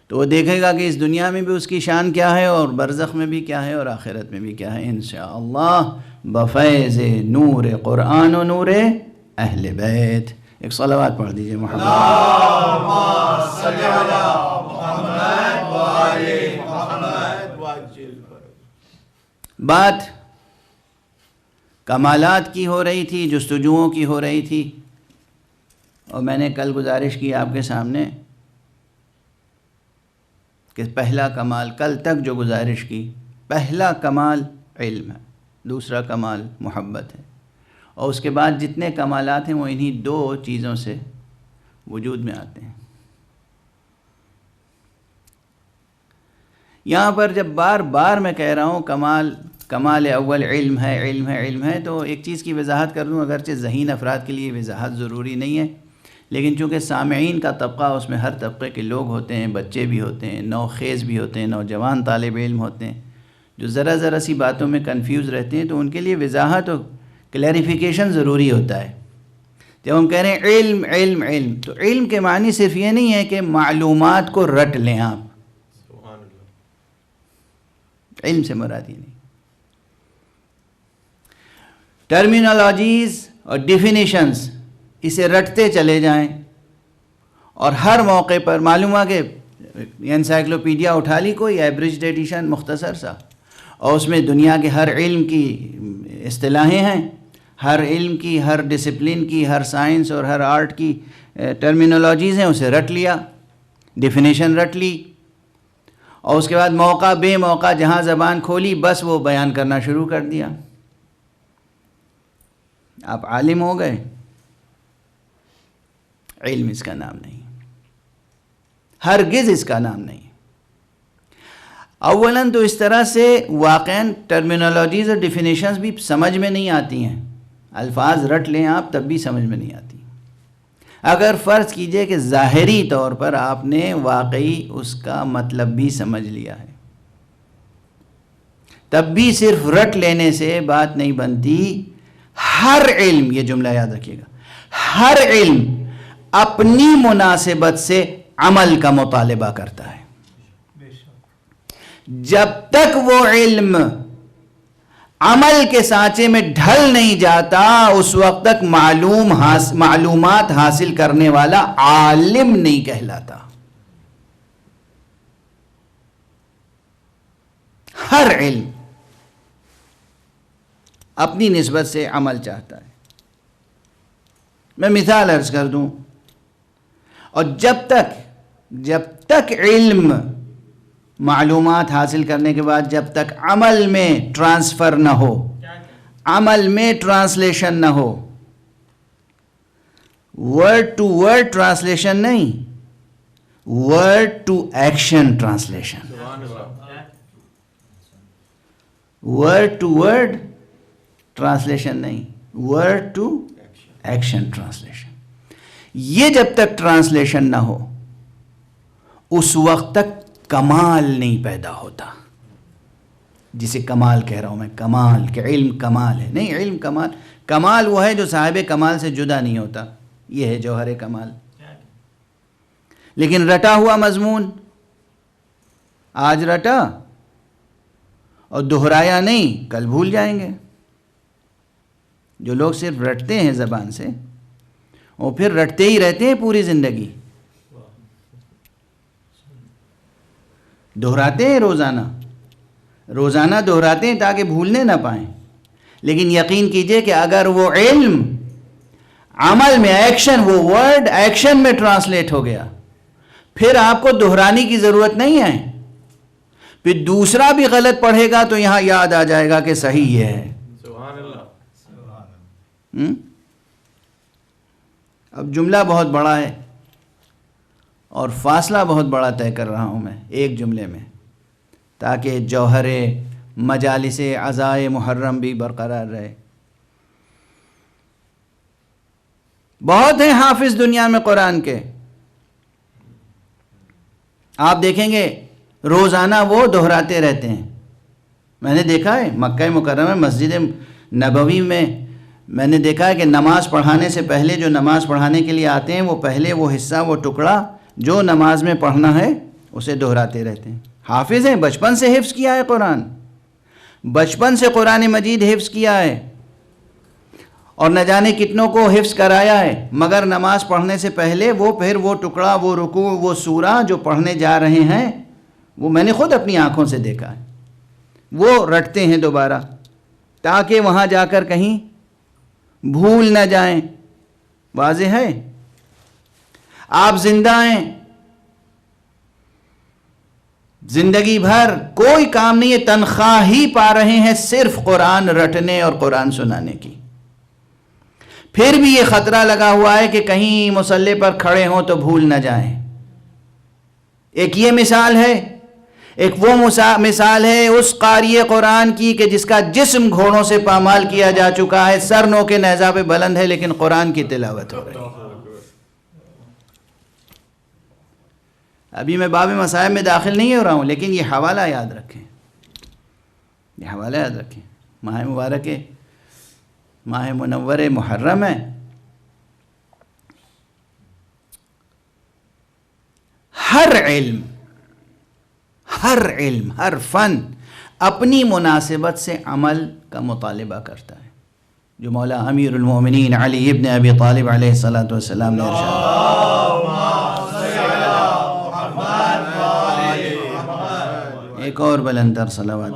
تو وہ دیکھے گا کہ اس دنیا میں بھی اس کی شان کیا ہے اور برزخ میں بھی کیا ہے اور آخرت میں بھی کیا ہے انشاءاللہ بفیض نور قرآن و نور اہل بیت. ایک صلوات پڑھ دیجئے محمد. اللہم صلی علی محمد و آل محمد. بات کمالات کی ہو رہی تھی، جستجوؤں کی ہو رہی تھی، اور میں نے کل گزارش کی آپ کے سامنے کہ پہلا کمال، کل تک جو گزارش کی، پہلا کمال علم ہے، دوسرا کمال محبت ہے، اور اس کے بعد جتنے کمالات ہیں وہ انہی 2 چیزوں سے وجود میں آتے ہیں. یہاں پر جب بار بار میں کہہ رہا ہوں کمال اول علم ہے، علم ہے، علم ہے، تو ایک چیز کی وضاحت کر دوں، اگرچہ ذہین افراد کے لیے وضاحت ضروری نہیں ہے، لیکن چونکہ سامعین کا طبقہ، اس میں ہر طبقے کے لوگ ہوتے ہیں، بچے بھی ہوتے ہیں، نوخیز بھی ہوتے ہیں، نوجوان طالب علم ہوتے ہیں، جو ذرا سی باتوں میں کنفیوز رہتے ہیں، تو ان کے لیے وضاحت اور کلیریفیکیشن ضروری ہوتا ہے. جب ہم کہہ رہے ہیں علم علم علم، تو علم کے معنی صرف یہ نہیں ہے کہ معلومات کو رٹ لیں آپ، علم سے مراد یہ نہیں. ٹرمینالوجیز اور ڈیفینیشنز اسے رٹتے چلے جائیں اور ہر موقع پر معلوم ہوا کہ انسائکلوپیڈیا اٹھا لی کوئی ایبریجڈ ایڈیشن مختصر سا، اور اس میں دنیا کے ہر علم کی اصطلاحیں ہیں، ہر علم کی، ہر ڈسپلن کی، ہر سائنس اور ہر آرٹ کی ٹرمینالوجیز ہیں، اسے رٹ لیا، ڈیفینیشن رٹ لی، اور اس کے بعد موقع بے موقع جہاں زبان کھولی بس وہ بیان کرنا شروع کر دیا. آپ عالم ہو گئے، علم اس کا نام نہیں، ہرگز اس کا نام نہیں. اولاً تو اس طرح سے واقعاً ٹرمینالوجیز اور ڈیفینیشنز بھی سمجھ میں نہیں آتی ہیں، الفاظ رٹ لیں آپ تب بھی سمجھ میں نہیں آتی. اگر فرض کیجئے کہ ظاہری طور پر آپ نے واقعی اس کا مطلب بھی سمجھ لیا ہے، تب بھی صرف رٹ لینے سے بات نہیں بنتی. ہر علم، یہ جملہ یاد رکھیے گا، ہر علم اپنی مناسبت سے عمل کا مطالبہ کرتا ہے. جب تک وہ علم عمل کے سانچے میں ڈھل نہیں جاتا، اس وقت تک معلومات حاصل کرنے والا عالم نہیں کہلاتا. ہر علم اپنی نسبت سے عمل چاہتا ہے. میں مثال عرض کر دوں، اور جب تک علم معلومات حاصل کرنے کے بعد جب تک عمل میں ٹرانسفر نہ ہو، عمل میں ٹرانسلیشن نہ ہو، ورڈ ٹو ورڈ ٹرانسلیشن نہیں، word to action translation, word to word translation نہیں، ورڈ ٹو ایکشن ٹرانسلیشن. یہ جب تک ٹرانسلیشن نہ ہو اس وقت تک کمال نہیں پیدا ہوتا. جسے کمال کہہ رہا ہوں میں، کمال کہ علم کمال ہے، نہیں، علم کمال، کمال وہ ہے جو صاحب کمال سے جدا نہیں ہوتا. یہ ہے جوہر کمال. لیکن رٹا ہوا مضمون آج رٹا اور دہرایا نہیں، کل بھول جائیں گے. جو لوگ صرف رٹتے ہیں زبان سے وہ پھر رٹتے ہی رہتے ہیں پوری زندگی. دہراتے ہیں روزانہ دہراتے ہیں تاکہ بھولنے نہ پائیں. لیکن یقین کیجئے کہ اگر وہ علم عمل میں، ایکشن، وہ ورڈ ایکشن میں ٹرانسلیٹ ہو گیا، پھر آپ کو دہرانے کی ضرورت نہیں ہے. پھر دوسرا بھی غلط پڑھے گا تو یہاں یاد آ جائے گا کہ صحیح یہ ہے. سبحان اللہ. اب جملہ بہت بڑا ہے اور فاصلہ بہت بڑا طے کر رہا ہوں میں ایک جملے میں، تاکہ جوہر مجالس عزائے محرم بھی برقرار رہے. بہت ہیں حافظ دنیا میں قرآن کے، آپ دیکھیں گے روزانہ وہ دہراتے رہتے ہیں. میں نے دیکھا ہے مکہ مکرمہ مسجد نبوی میں نے دیکھا ہے کہ نماز پڑھانے سے پہلے جو نماز پڑھانے کے لیے آتے ہیں وہ پہلے وہ حصہ، وہ ٹکڑا جو نماز میں پڑھنا ہے اسے دہراتے رہتے ہیں. حافظ ہیں، بچپن سے حفظ کیا ہے قرآن، بچپن سے قرآن مجید حفظ کیا ہے اور نہ جانے کتنوں کو حفظ کرایا ہے، مگر نماز پڑھنے سے پہلے وہ پھر وہ ٹکڑا، وہ رکوع، وہ سورہ جو پڑھنے جا رہے ہیں وہ میں نے خود اپنی آنکھوں سے دیکھا ہے، وہ رٹتے ہیں دوبارہ تاکہ وہاں جا کر کہیں بھول نہ جائیں. واضح ہے؟ آپ زندہ ہیں، زندگی بھر کوئی کام نہیں ہے، تنخواہ ہی پا رہے ہیں صرف قرآن رٹنے اور قرآن سنانے کی. پھر بھی یہ خطرہ لگا ہوا ہے کہ کہیں مصلی پر کھڑے ہوں تو بھول نہ جائیں. ایک یہ مثال ہے، ایک وہ مثال ہے اس قاری قرآن کی کہ جس کا جسم گھوڑوں سے پامال کیا جا چکا ہے، سر نو کے نیزہ پہ بلند ہے، لیکن قرآن کی تلاوت ہو رہی ہے. ابھی میں باب مصائب میں داخل نہیں ہو رہا ہوں، لیکن یہ حوالہ یاد رکھیں، یہ حوالہ یاد رکھیں. ماہ مبارک، ماہ منور محرم ہے. ہر علم، ہر فن اپنی مناسبت سے عمل کا مطالبہ کرتا ہے. جو مولا امیر المومنین علی ابن ابی طالب علیہ السلام نے ارشاد. ایک اور بلندر صلوات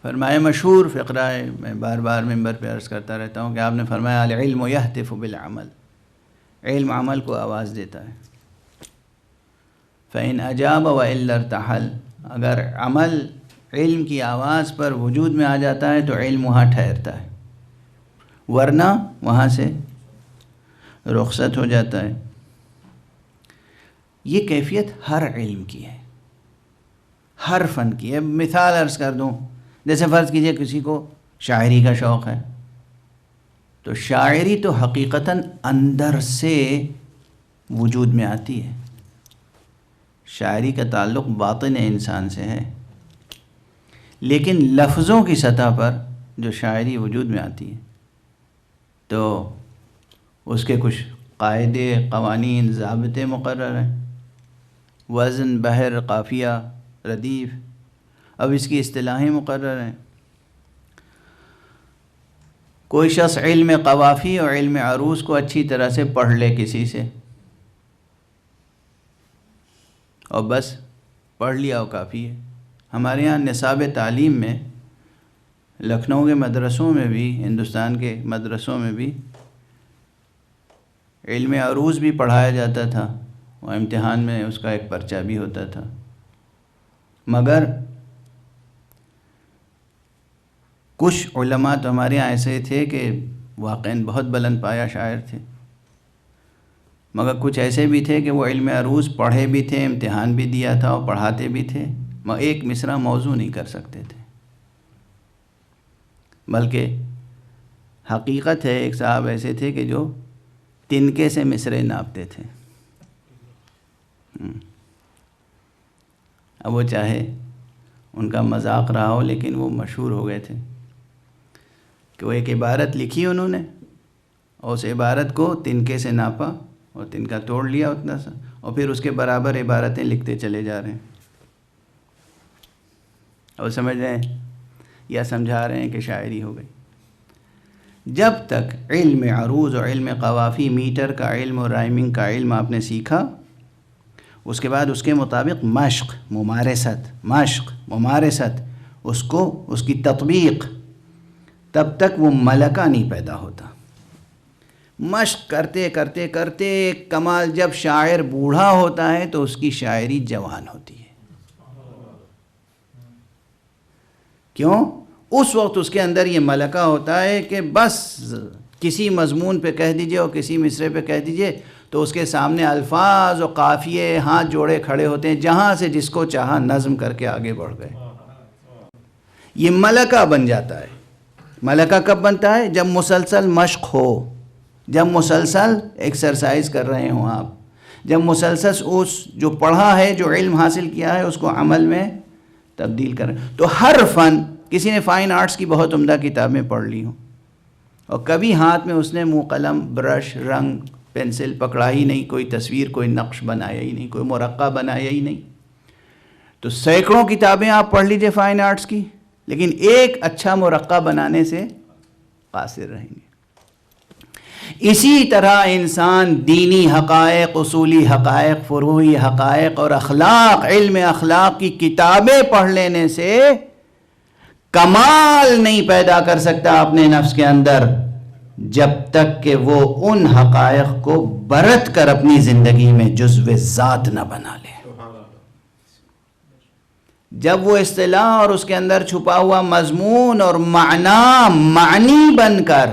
فرمائے. مشہور فقرہ ہے، میں بار بار منبر پہ عرض کرتا رہتا ہوں کہ آپ نے فرمایا العلم یہتف بالعمل، علم عمل کو آواز دیتا ہے. فإن أجاب وإلا ارتحل، اگر عمل علم کی آواز پر وجود میں آ جاتا ہے تو علم وہاں ٹھہرتا ہے، ورنہ وہاں سے رخصت ہو جاتا ہے. یہ کیفیت ہر علم کی ہے، ہر فن کی ہے. مثال عرض کر دوں، جیسے فرض کیجئے کسی کو شاعری کا شوق ہے تو شاعری تو حقیقتاً اندر سے وجود میں آتی ہے. شاعری کا تعلق باطن انسان سے ہے، لیکن لفظوں کی سطح پر جو شاعری وجود میں آتی ہے تو اس کے کچھ قاعدے، قوانین، ضابطے مقرر ہیں، وزن، بحر، قافیہ، ردیف، اب اس کی اصطلاحیں مقرر ہیں. کوئی شخص علم قوافی اور علم عروض کو اچھی طرح سے پڑھ لے کسی سے اور بس پڑھ لیا وہ کافی ہے. ہمارے ہاں نصاب تعلیم میں لکھنؤ کے مدرسوں میں بھی، ہندوستان کے مدرسوں میں بھی علم عروض بھی پڑھایا جاتا تھا، اور امتحان میں اس کا ایک پرچہ بھی ہوتا تھا. مگر کچھ علماء تو ہمارے یہاں ایسے تھے کہ واقعاً بہت بلند پایا شاعر تھے، مگر کچھ ایسے بھی تھے کہ وہ علم عروض پڑھے بھی تھے، امتحان بھی دیا تھا اور پڑھاتے بھی تھے، ایک مصرع موضوع نہیں کر سکتے تھے، بلکہ حقیقت ہے ایک صاحب ایسے تھے کہ جو تنکے سے مصرعے ناپتے تھے۔ اب وہ چاہے ان کا مذاق رہا ہو، لیکن وہ مشہور ہو گئے تھے کہ وہ ایک عبارت لکھی انہوں نے اور اس عبارت کو تنکے سے ناپا اور تنکا توڑ لیا اتنا سا، اور پھر اس کے برابر عبارتیں لکھتے چلے جا رہے ہیں، اور سمجھ رہے ہیں یا سمجھا رہے ہیں کہ شاعری ہو گئی۔ جب تک علم عروض اور علم قوافی، میٹر کا علم اور رائمنگ کا علم آپ نے سیکھا، اس کے بعد اس کے مطابق مشق، ممارست، اس کی تطبیق، تب تک وہ ملکہ نہیں پیدا ہوتا۔ مشق کرتے کرتے کرتے ایک کمال، جب شاعر بوڑھا ہوتا ہے تو اس کی شاعری جوان ہوتی ہے۔ کیوں؟ اس وقت اس کے اندر یہ ملکہ ہوتا ہے کہ بس کسی مضمون پہ کہہ دیجئے اور کسی مصرے پہ کہہ دیجئے تو اس کے سامنے الفاظ و قافیے ہاتھ جوڑے کھڑے ہوتے ہیں، جہاں سے جس کو چاہا نظم کر کے آگے بڑھ گئے۔ یہ ملکہ بن جاتا ہے۔ ملکہ کب بنتا ہے؟ جب مسلسل مشق ہو، جب مسلسل ایکسرسائز کر رہے ہوں آپ، جب مسلسل اس جو پڑھا ہے، جو علم حاصل کیا ہے، اس کو عمل میں تبدیل کریں۔ تو ہر فن، کسی نے فائن آرٹس کی بہت عمدہ کتابیں پڑھ لی ہوں اور کبھی ہاتھ میں اس نے منہ قلم، برش، رنگ، پینسل پکڑا ہی نہیں، کوئی تصویر، کوئی نقش بنایا ہی نہیں، کوئی مرقع بنایا ہی نہیں، تو سینکڑوں کتابیں آپ پڑھ لیجئے فائن آرٹس کی، لیکن ایک اچھا مرقع بنانے سے قاصر رہیں گے۔ اسی طرح انسان دینی حقائق، اصولی حقائق، فروعی حقائق اور اخلاق، علم اخلاق کی کتابیں پڑھ لینے سے کمال نہیں پیدا کر سکتا اپنے نفس کے اندر، جب تک کہ وہ ان حقائق کو برت کر اپنی زندگی میں جزو ذات نہ بنا لے۔ جب وہ اصطلاح اور اس کے اندر چھپا ہوا مضمون اور معنی بن کر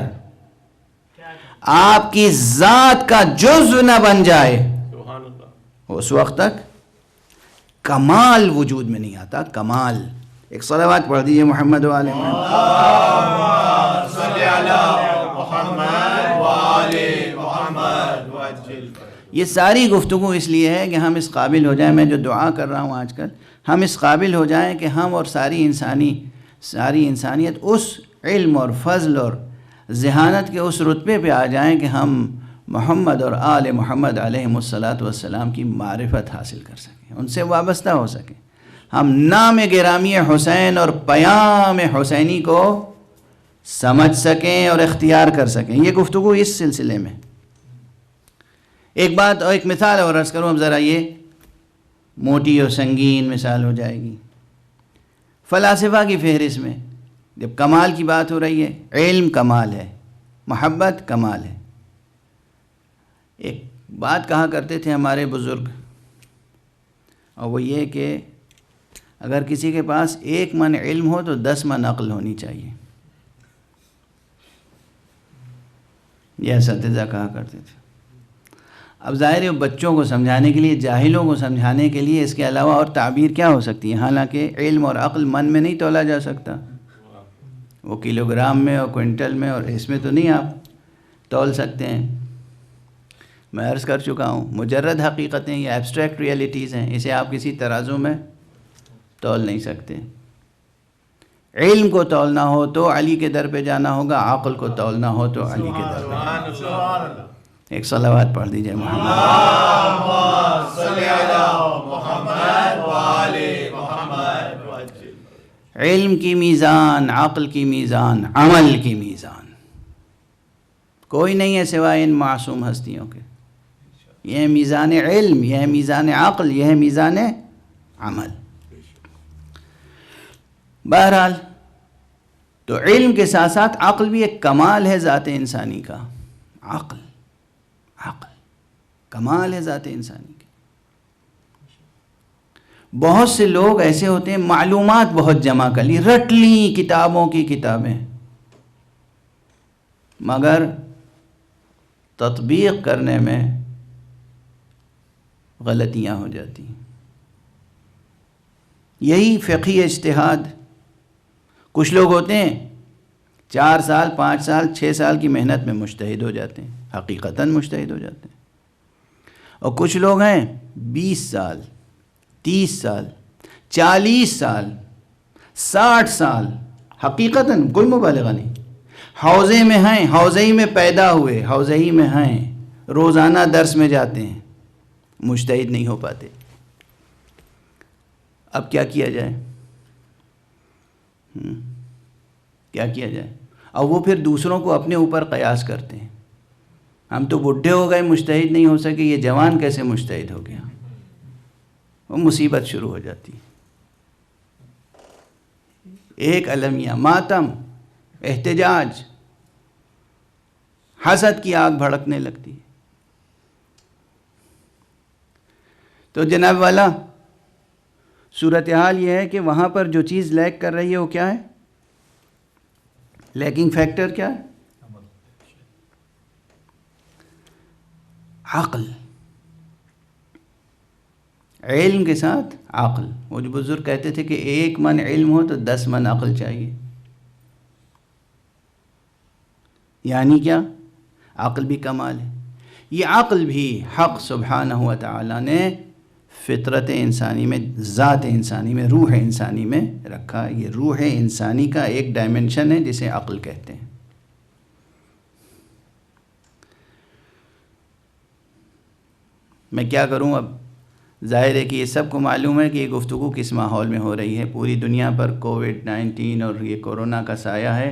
آپ کی ذات کا جزو نہ بن جائے، اس وقت تک کمال وجود میں نہیں آتا۔ کمال، ایک صلوات پڑھ دیجئے محمد و آل محمد۔ اللہم صلی علی محمد و آل محمد وعجل۔ یہ ساری گفتگو اس لیے ہے کہ ہم اس قابل ہو جائیں، میں جو دعا کر رہا ہوں آج کل، ہم اس قابل ہو جائیں کہ ہم اور ساری انسانیت اس علم اور فضل اور ذہانت کے اس رتبے پہ آ جائیں کہ ہم محمد اور آل محمد علیہم الصلاۃ کی معرفت حاصل کر سکیں، ان سے وابستہ ہو سکیں، ہم نام گرامی حسین اور پیام حسینی کو سمجھ سکیں اور اختیار کر سکیں۔ یہ گفتگو اس سلسلے میں۔ ایک بات اور ایک مثال اور عرض کروں، اب ذرا یہ موٹی اور سنگین مثال ہو جائے گی۔ فلاسفہ کی فہرست میں جب کمال کی بات ہو رہی ہے، علم کمال ہے، محبت کمال ہے۔ ایک بات کہا کرتے تھے ہمارے بزرگ، اور وہ یہ کہ اگر کسی کے پاس 1 من علم ہو تو 10 من عقل ہونی چاہیے۔ یہ اساتذہ کہا کرتے تھے۔ اب ظاہر ہے بچوں کو سمجھانے کے لیے، جاہلوں کو سمجھانے کے لیے اس کے علاوہ اور تعبیر کیا ہو سکتی ہے؟ حالانکہ علم اور عقل من میں نہیں تولا جا سکتا، وہ کلو گرام میں اور کوئنٹل میں اور اس میں تو نہیں آپ تول سکتے ہیں۔ میں عرض کر چکا ہوں، مجرد حقیقتیں یا ایبسٹریکٹ ریئلٹیز ہیں، اسے آپ کسی ترازو میں تول نہیں سکتے۔ علم کو تولنا ہو تو علی کے در پہ جانا ہوگا، عقل کو تولنا ہو تو علی کے در پہ۔ سبحان اللہ۔ ایک صلوات پڑھ دیجئے محمد۔ اللہم صلی علی محمد و آل محمد وعجل۔ علم کی میزان، عقل کی میزان، عمل کی میزان کوئی نہیں ہے سوائے ان معصوم ہستیوں کے۔ یہ ہے میزان علم، یہ ہے میزان عقل، یہ ہے میزان عمل۔ بہرحال تو علم کے ساتھ ساتھ عقل بھی ایک کمال ہے ذات انسانی کا۔ عقل کمال ہے ذات انسانی کی۔ بہت سے لوگ ایسے ہوتے ہیں معلومات بہت جمع کر لی، رٹ لی کتابوں کی کتابیں، مگر تطبیق کرنے میں غلطیاں ہو جاتی ہیں۔ یہی فقہی اجتہاد. کچھ لوگ ہوتے ہیں 4 سال 5 سال 6 سال کی محنت میں مجتہد ہو جاتے ہیں، حقیقتاً مجتہد ہو جاتے ہیں. اور کچھ لوگ ہیں 20 سال 30 سال 40 سال 60 سال، حقیقتاً کوئی مبالغہ نہیں، حوضے میں ہیں، حوضے ہی میں پیدا ہوئے، حوضے ہی میں ہیں، روزانہ درس میں جاتے ہیں، مجتہد نہیں ہو پاتے. اب کیا کیا جائے؟ کیا کیا جائے؟ اور وہ پھر دوسروں کو اپنے اوپر قیاس کرتے ہیں. ہم تو بڈھے ہو گئے مجتہد نہیں ہو سکے، یہ جوان کیسے مجتہد ہو گیا؟ وہ مصیبت شروع ہو جاتی. ایک المیہ، ماتم، احتجاج، حسد کی آگ بھڑکنے لگتی ہے. تو جناب والا صورتحال یہ ہے کہ وہاں پر جو چیز لیک کر رہی ہے وہ کیا ہے؟ لیکنگ فیکٹر کیا ہے؟ عقل. علم کے ساتھ عقل. وہ جو بزرگ کہتے تھے کہ 1 من علم ہو تو 10 من عقل چاہیے. یعنی کیا؟ عقل بھی کمال ہے. یہ عقل بھی حق سبحانہ و تعالیٰ نے فطرت انسانی میں، ذات انسانی میں، روح انسانی میں رکھا. یہ روح انسانی کا ایک ڈائمنشن ہے جسے عقل کہتے ہیں. میں کیا کروں اب؟ ظاہر ہے کہ یہ سب کو معلوم ہے کہ یہ گفتگو کس ماحول میں ہو رہی ہے. پوری دنیا پر کووڈ-19 اور یہ کورونا کا سایہ ہے.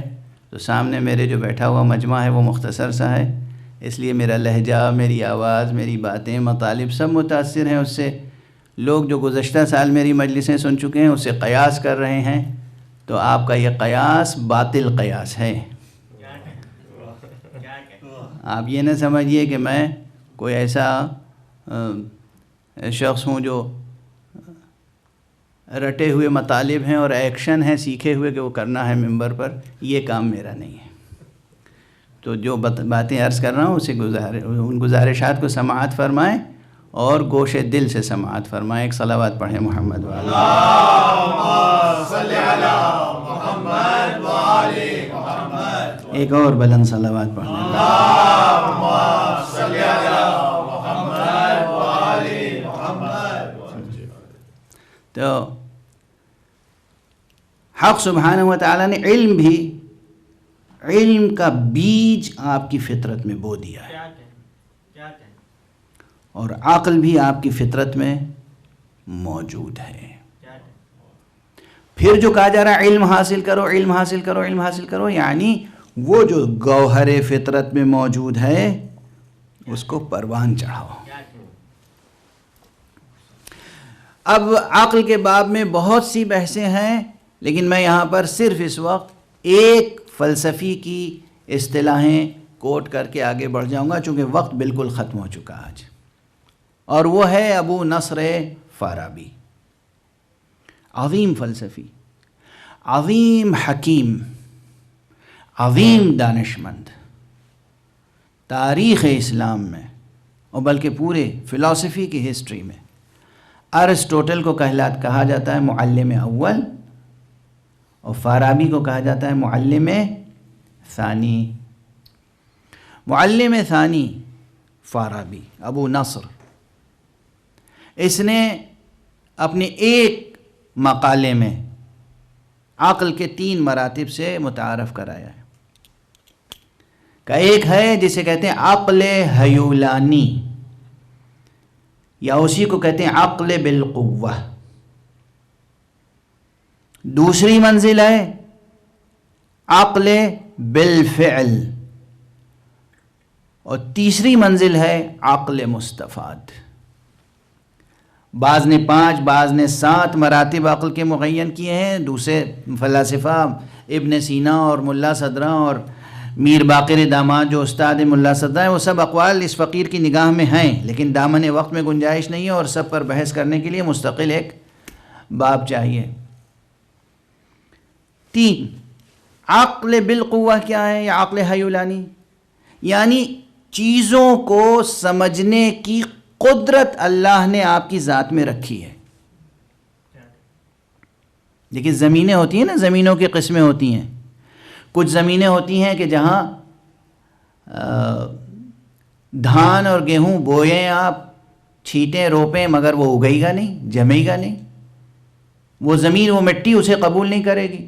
تو سامنے میرے جو بیٹھا ہوا مجمع ہے وہ مختصر سا ہے، اس لیے میرا لہجہ، میری آواز، میری باتیں، مطالب سب متاثر ہیں اس سے. لوگ جو گزشتہ سال میری مجلسیں سن چکے ہیں اس سے قیاس کر رہے ہیں. تو آپ کا یہ قیاس باطل قیاس ہے. آپ یہ نہ سمجھیے کہ میں کوئی ایسا شخص ہوں جو رٹے ہوئے مطالب ہیں اور ایکشن ہیں سیکھے ہوئے کہ وہ کرنا ہے ممبر پر. یہ کام میرا نہیں ہے. تو جو باتیں عرض کر رہا ہوں اسے ان گزارشات کو سماعت فرمائیں اور گوش دل سے سماعت فرمائیں. ایک صلوات پڑھیں محمد والے. اللہم صلی علی محمد وآل محمد. ایک اور بلند صلوات پڑھیں. اللہم صلی علی محمد وآل محمد. تو حق سبحانہ و تعالیٰ نے علم کا بیج آپ کی فطرت میں بو دیا ہے، اور عقل بھی آپ کی فطرت میں موجود ہے. پھر جو کہا جا رہا ہے علم حاصل کرو، علم حاصل کرو، علم حاصل کرو، یعنی وہ جو گوہر فطرت میں موجود ہے اس کو پروان چڑھاؤ. اب عقل کے باب میں بہت سی بحثیں ہیں، لیکن میں یہاں پر صرف اس وقت ایک فلسفی کی اصطلاحیں کوٹ کر کے آگے بڑھ جاؤں گا چونکہ وقت بالکل ختم ہو چکا آج. اور وہ ہے ابو نصر فارابی. عظیم فلسفی، عظیم حکیم، عظیم دانشمند. تاریخ اسلام میں اور بلکہ پورے فلسفی کی ہسٹری میں ارسطوٹل کو کہا جاتا ہے معلم اول، اور فارابی کو کہا جاتا ہے معلم ثانی. معلم ثانی فارابی، ابو نصر، اس نے اپنے ایک مقالے میں عقل کے 3 مراتب سے متعارف کرایا ہے. کا ایک ہے جسے کہتے ہیں عقل ہیولانی، یا اسی کو کہتے ہیں عقل بالقوہ. دوسری منزل ہے عقل بالفعل، اور تیسری منزل ہے عقل مستفاد. بعض نے 5 بعض نے 7 مراتب عقل کے معین کیے ہیں. دوسرے فلاسفہ ابن سینا اور ملا صدرہ اور میر باقر داماد جو استاد ملا صدرہ ہیں، وہ سب اقوال اس فقیر کی نگاہ میں ہیں، لیکن دامن وقت میں گنجائش نہیں ہے اور سب پر بحث کرنے کے لیے مستقل ایک باب چاہیے. 3 عقل بالقوہ کیا ہے یا عقل ہیولانی؟ یعنی چیزوں کو سمجھنے کی قدرت اللہ نے آپ کی ذات میں رکھی ہے. دیکھیے زمینیں ہوتی ہیں نا، زمینوں کی قسمیں ہوتی ہیں. کچھ زمینیں ہوتی ہیں کہ جہاں دھان اور گیہوں بوئیں آپ، چھیٹیں روپیں، مگر وہ اگے گا نہیں، جمے گا نہیں. وہ زمین، وہ مٹی اسے قبول نہیں کرے گی.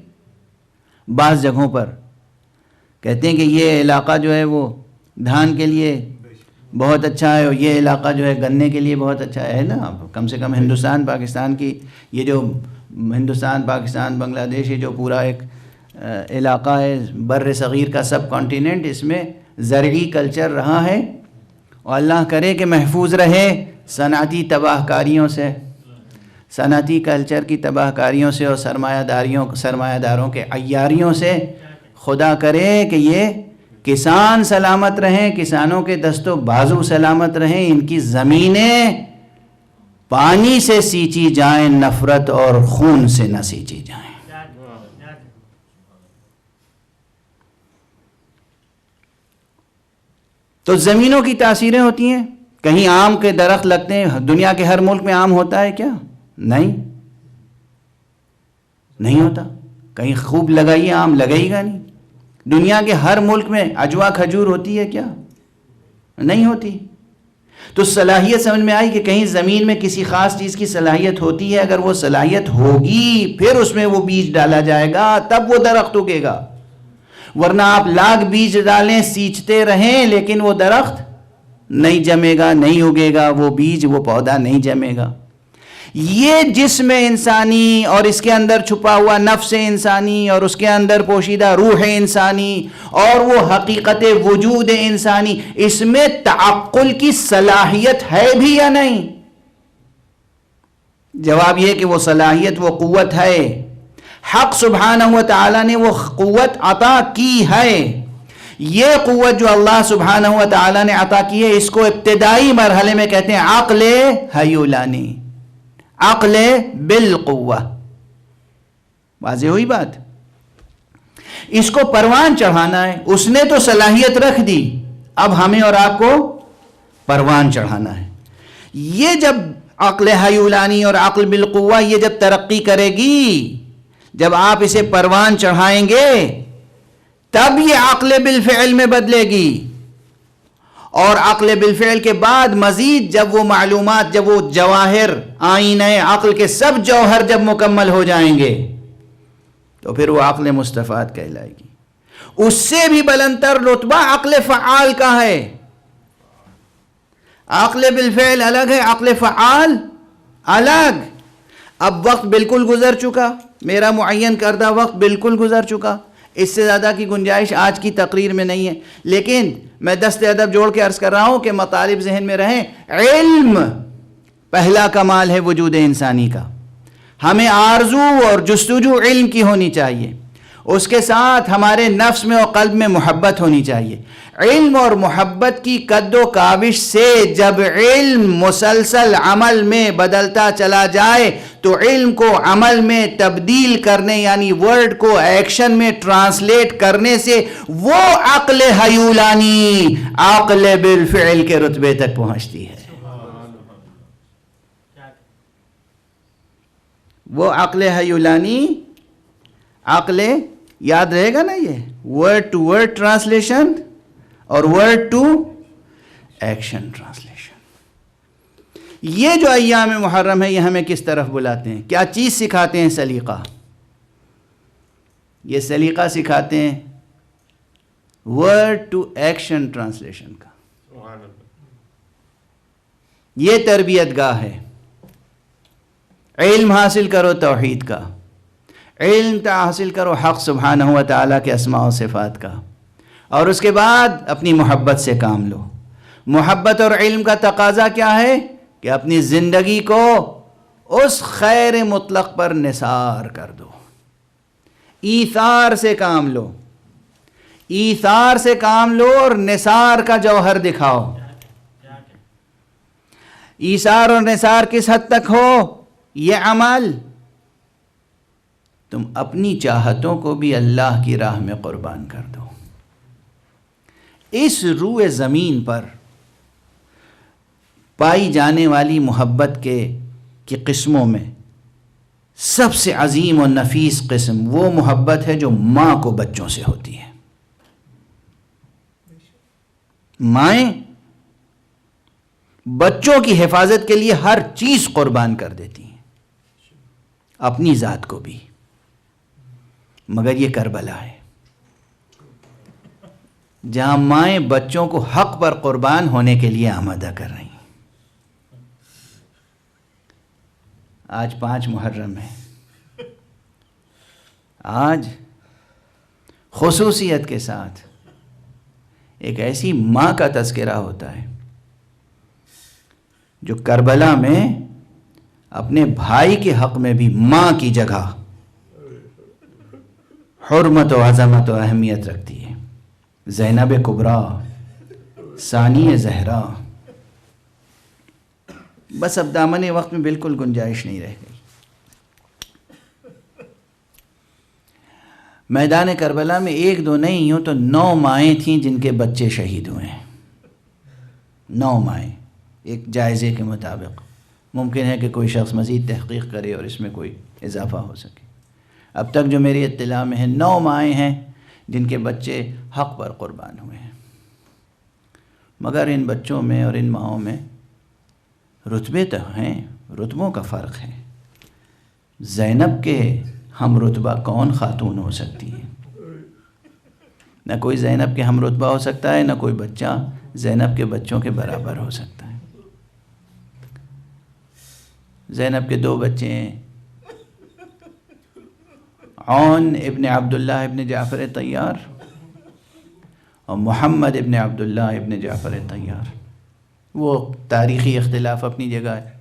بعض جگہوں پر کہتے ہیں کہ یہ علاقہ جو ہے وہ دھان کے لیے بہت اچھا ہے، اور یہ علاقہ جو ہے گنے کے لیے بہت اچھا ہے نا. کم سے کم ہندوستان پاکستان کی یہ جو ہندوستان پاکستان بنگلہ دیش، یہ جو پورا ایک علاقہ ہے بر صغیر کا سب کانٹیننٹ، اس میں زرعی کلچر رہا ہے، اور اللہ کرے کہ محفوظ رہے صنعتی تباہ کاریوں سے، صنعتی کلچر کی تباہ کاریوں سے، اور سرمایہ داروں کے عیاریوں سے. خدا کرے کہ یہ کسان سلامت رہیں، کسانوں کے دست و بازو سلامت رہیں، ان کی زمینیں پانی سے سینچی جائیں، نفرت اور خون سے نہ سینچی جائیں. تو زمینوں کی تاثیریں ہوتی ہیں. کہیں آم کے درخت لگتے ہیں، دنیا کے ہر ملک میں آم ہوتا ہے کیا؟ نہیں ہوتا. کہیں خوب لگائیے آم، لگے گا نہیں. دنیا کے ہر ملک میں عجوا کھجور ہوتی ہے کیا؟ نہیں ہوتی. تو صلاحیت سمجھ میں آئی کہ کہیں زمین میں کسی خاص چیز کی صلاحیت ہوتی ہے، اگر وہ صلاحیت ہوگی پھر اس میں وہ بیج ڈالا جائے گا، تب وہ درخت اگے گا. ورنہ آپ لاکھ بیج ڈالیں، سینچتے رہیں، لیکن وہ درخت نہیں جمے گا، نہیں اگے گا، وہ بیج، وہ پودا نہیں جمے گا. یہ جسم انسانی اور اس کے اندر چھپا ہوا نفس انسانی اور اس کے اندر پوشیدہ روح انسانی اور وہ حقیقت وجود انسانی، اس میں تعقل کی صلاحیت ہے بھی یا نہیں؟ جواب یہ کہ وہ صلاحیت، وہ قوت ہے. حق سبحانہ و تعالیٰ نے وہ قوت عطا کی ہے. یہ قوت جو اللہ سبحانہ و تعالیٰ نے عطا کی ہے، اس کو ابتدائی مرحلے میں کہتے ہیں عقل حیولانی، عقل بالقوہ. واضح ہوئی بات؟ اس کو پروان چڑھانا ہے. اس نے تو صلاحیت رکھ دی، اب ہمیں اور آپ کو پروان چڑھانا ہے. یہ جب عقل حیولانی اور عقل بالقوہ یہ جب ترقی کرے گی، جب آپ اسے پروان چڑھائیں گے، تب یہ عقل بالفعل میں بدلے گی. اور عقل بالفعل کے بعد مزید جب وہ معلومات، جب وہ جواہر، آئینہ عقل کے سب جوہر جب مکمل ہو جائیں گے، تو پھر وہ عقل مستفاد کہلائے گی. اس سے بھی بلندتر رتبہ عقل فعال کا ہے. عقل بالفعل الگ ہے، عقل فعال الگ. اب وقت بالکل گزر چکا، میرا معین کردہ وقت بالکل گزر چکا، اس سے زیادہ کی گنجائش آج کی تقریر میں نہیں ہے. لیکن میں دست ادب جوڑ کے عرض کر رہا ہوں کہ مطالب ذہن میں رہیں. علم پہلا کمال ہے وجود انسانی کا. ہمیں آرزو اور جستجو علم کی ہونی چاہیے. اس کے ساتھ ہمارے نفس میں اور قلب میں محبت ہونی چاہیے. علم اور محبت کی قد و کاوش سے جب علم مسلسل عمل میں بدلتا چلا جائے تو علم کو عمل میں تبدیل کرنے، یعنی ورڈ کو ایکشن میں ٹرانسلیٹ کرنے سے وہ عقل حیولانی عقل بالفعل کے رتبے تک پہنچتی ہے. وہ عقل حیولانی، عقل یاد رہے گا نا، یہ ورڈ ٹو ورڈ ٹرانسلیشن اور ورڈ ٹو ایکشن ٹرانسلیشن. یہ جو ایام محرم ہے، یہ ہمیں کس طرف بلاتے ہیں؟ کیا چیز سکھاتے ہیں؟ سلیقہ. یہ سلیقہ سکھاتے ہیں ورڈ ٹو ایکشن ٹرانسلیشن کا. یہ تربیت گاہ ہے. علم حاصل کرو توحید کا، علم حاصل کرو حق سبحانہ و تعالیٰ کے اسماء و صفات کا، اور اس کے بعد اپنی محبت سے کام لو. محبت اور علم کا تقاضا کیا ہے؟ کہ اپنی زندگی کو اس خیر مطلق پر نثار کر دو. ایثار سے کام لو، ایثار سے کام لو اور نثار کا جوہر دکھاؤ. ایثار اور نثار کس حد تک ہو؟ یہ عمل تم اپنی چاہتوں کو بھی اللہ کی راہ میں قربان کر دو. اس روئے زمین پر پائی جانے والی محبت کی قسموں میں سب سے عظیم و نفیس قسم وہ محبت ہے جو ماں کو بچوں سے ہوتی ہے. مائیں بچوں کی حفاظت کے لیے ہر چیز قربان کر دیتی ہیں، اپنی ذات کو بھی. مگر یہ کربلا ہے جہاں مائیں بچوں کو حق پر قربان ہونے کے لیے آمادہ کر رہی ہیں. آج 5 محرم ہے. آج خصوصیت کے ساتھ ایک ایسی ماں کا تذکرہ ہوتا ہے جو کربلا میں اپنے بھائی کے حق میں بھی ماں کی جگہ حرمت و عظمت و اہمیت رکھتی ہے. زینب کبریٰ، ثانی زہرا. بس اب دامن وقت میں بالکل گنجائش نہیں رہ گئی. میدان کربلا میں 1-2 نہیں، یوں تو 9 مائیں تھیں جن کے بچے شہید ہوئے ہیں. 9 مائیں ایک جائزے کے مطابق. ممکن ہے کہ کوئی شخص مزید تحقیق کرے اور اس میں کوئی اضافہ ہو سکے. اب تک جو میری اطلاع میں ہے 9 مائیں ہیں جن کے بچے حق پر قربان ہوئے ہیں. مگر ان بچوں میں اور ان ماؤں میں رتبے تو ہیں، رتبوں کا فرق ہے. زینب کے ہم رتبہ کون خاتون ہو سکتی ہے؟ نہ کوئی زینب کے ہم رتبہ ہو سکتا ہے، نہ کوئی بچہ زینب کے بچوں کے برابر ہو سکتا ہے. زینب کے 2 بچے ہیں، عون ابن عبداللہ ابن جعفر طیار اور محمد ابن عبداللہ ابن جعفر طیار. وہ تاریخی اختلاف اپنی جگہ ہے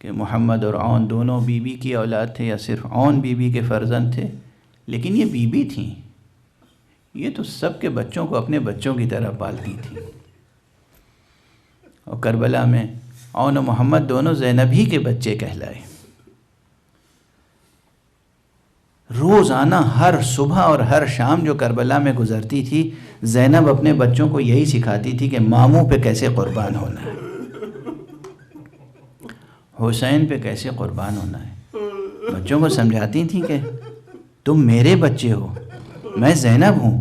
کہ محمد اور عون دونوں بی بی کی اولاد تھے یا صرف عون بی بی کے فرزند تھے، لیکن یہ بی بی تھیں. یہ تو سب کے بچوں کو اپنے بچوں کی طرح پالتی تھیں. اور کربلا میں عون و محمد دونوں زینب ہی کے بچے کہلائے. روزانہ ہر صبح اور ہر شام جو کربلا میں گزرتی تھی، زینب اپنے بچوں کو یہی سکھاتی تھی کہ ماموں پہ کیسے قربان ہونا ہے، حسین پہ کیسے قربان ہونا ہے. بچوں کو سمجھاتی تھیں کہ تم میرے بچے ہو، میں زینب ہوں،